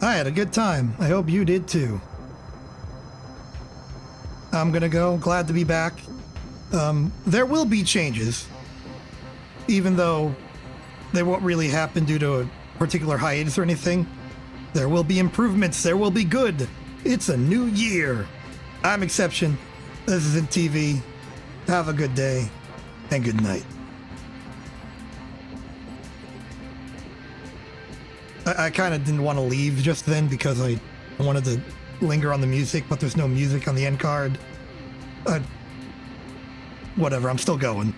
I had a good time. I hope you did too. I'm gonna go. Glad to be back. There will be changes. Even though they won't really happen due to a particular hiatus or anything. There will be improvements. There will be good. It's a new year. I'm Exception. This isn't TV. Have a good day and good night. I kind of didn't want to leave just then because I wanted to linger on the music, but there's no music on the end card. Whatever, I'm still going.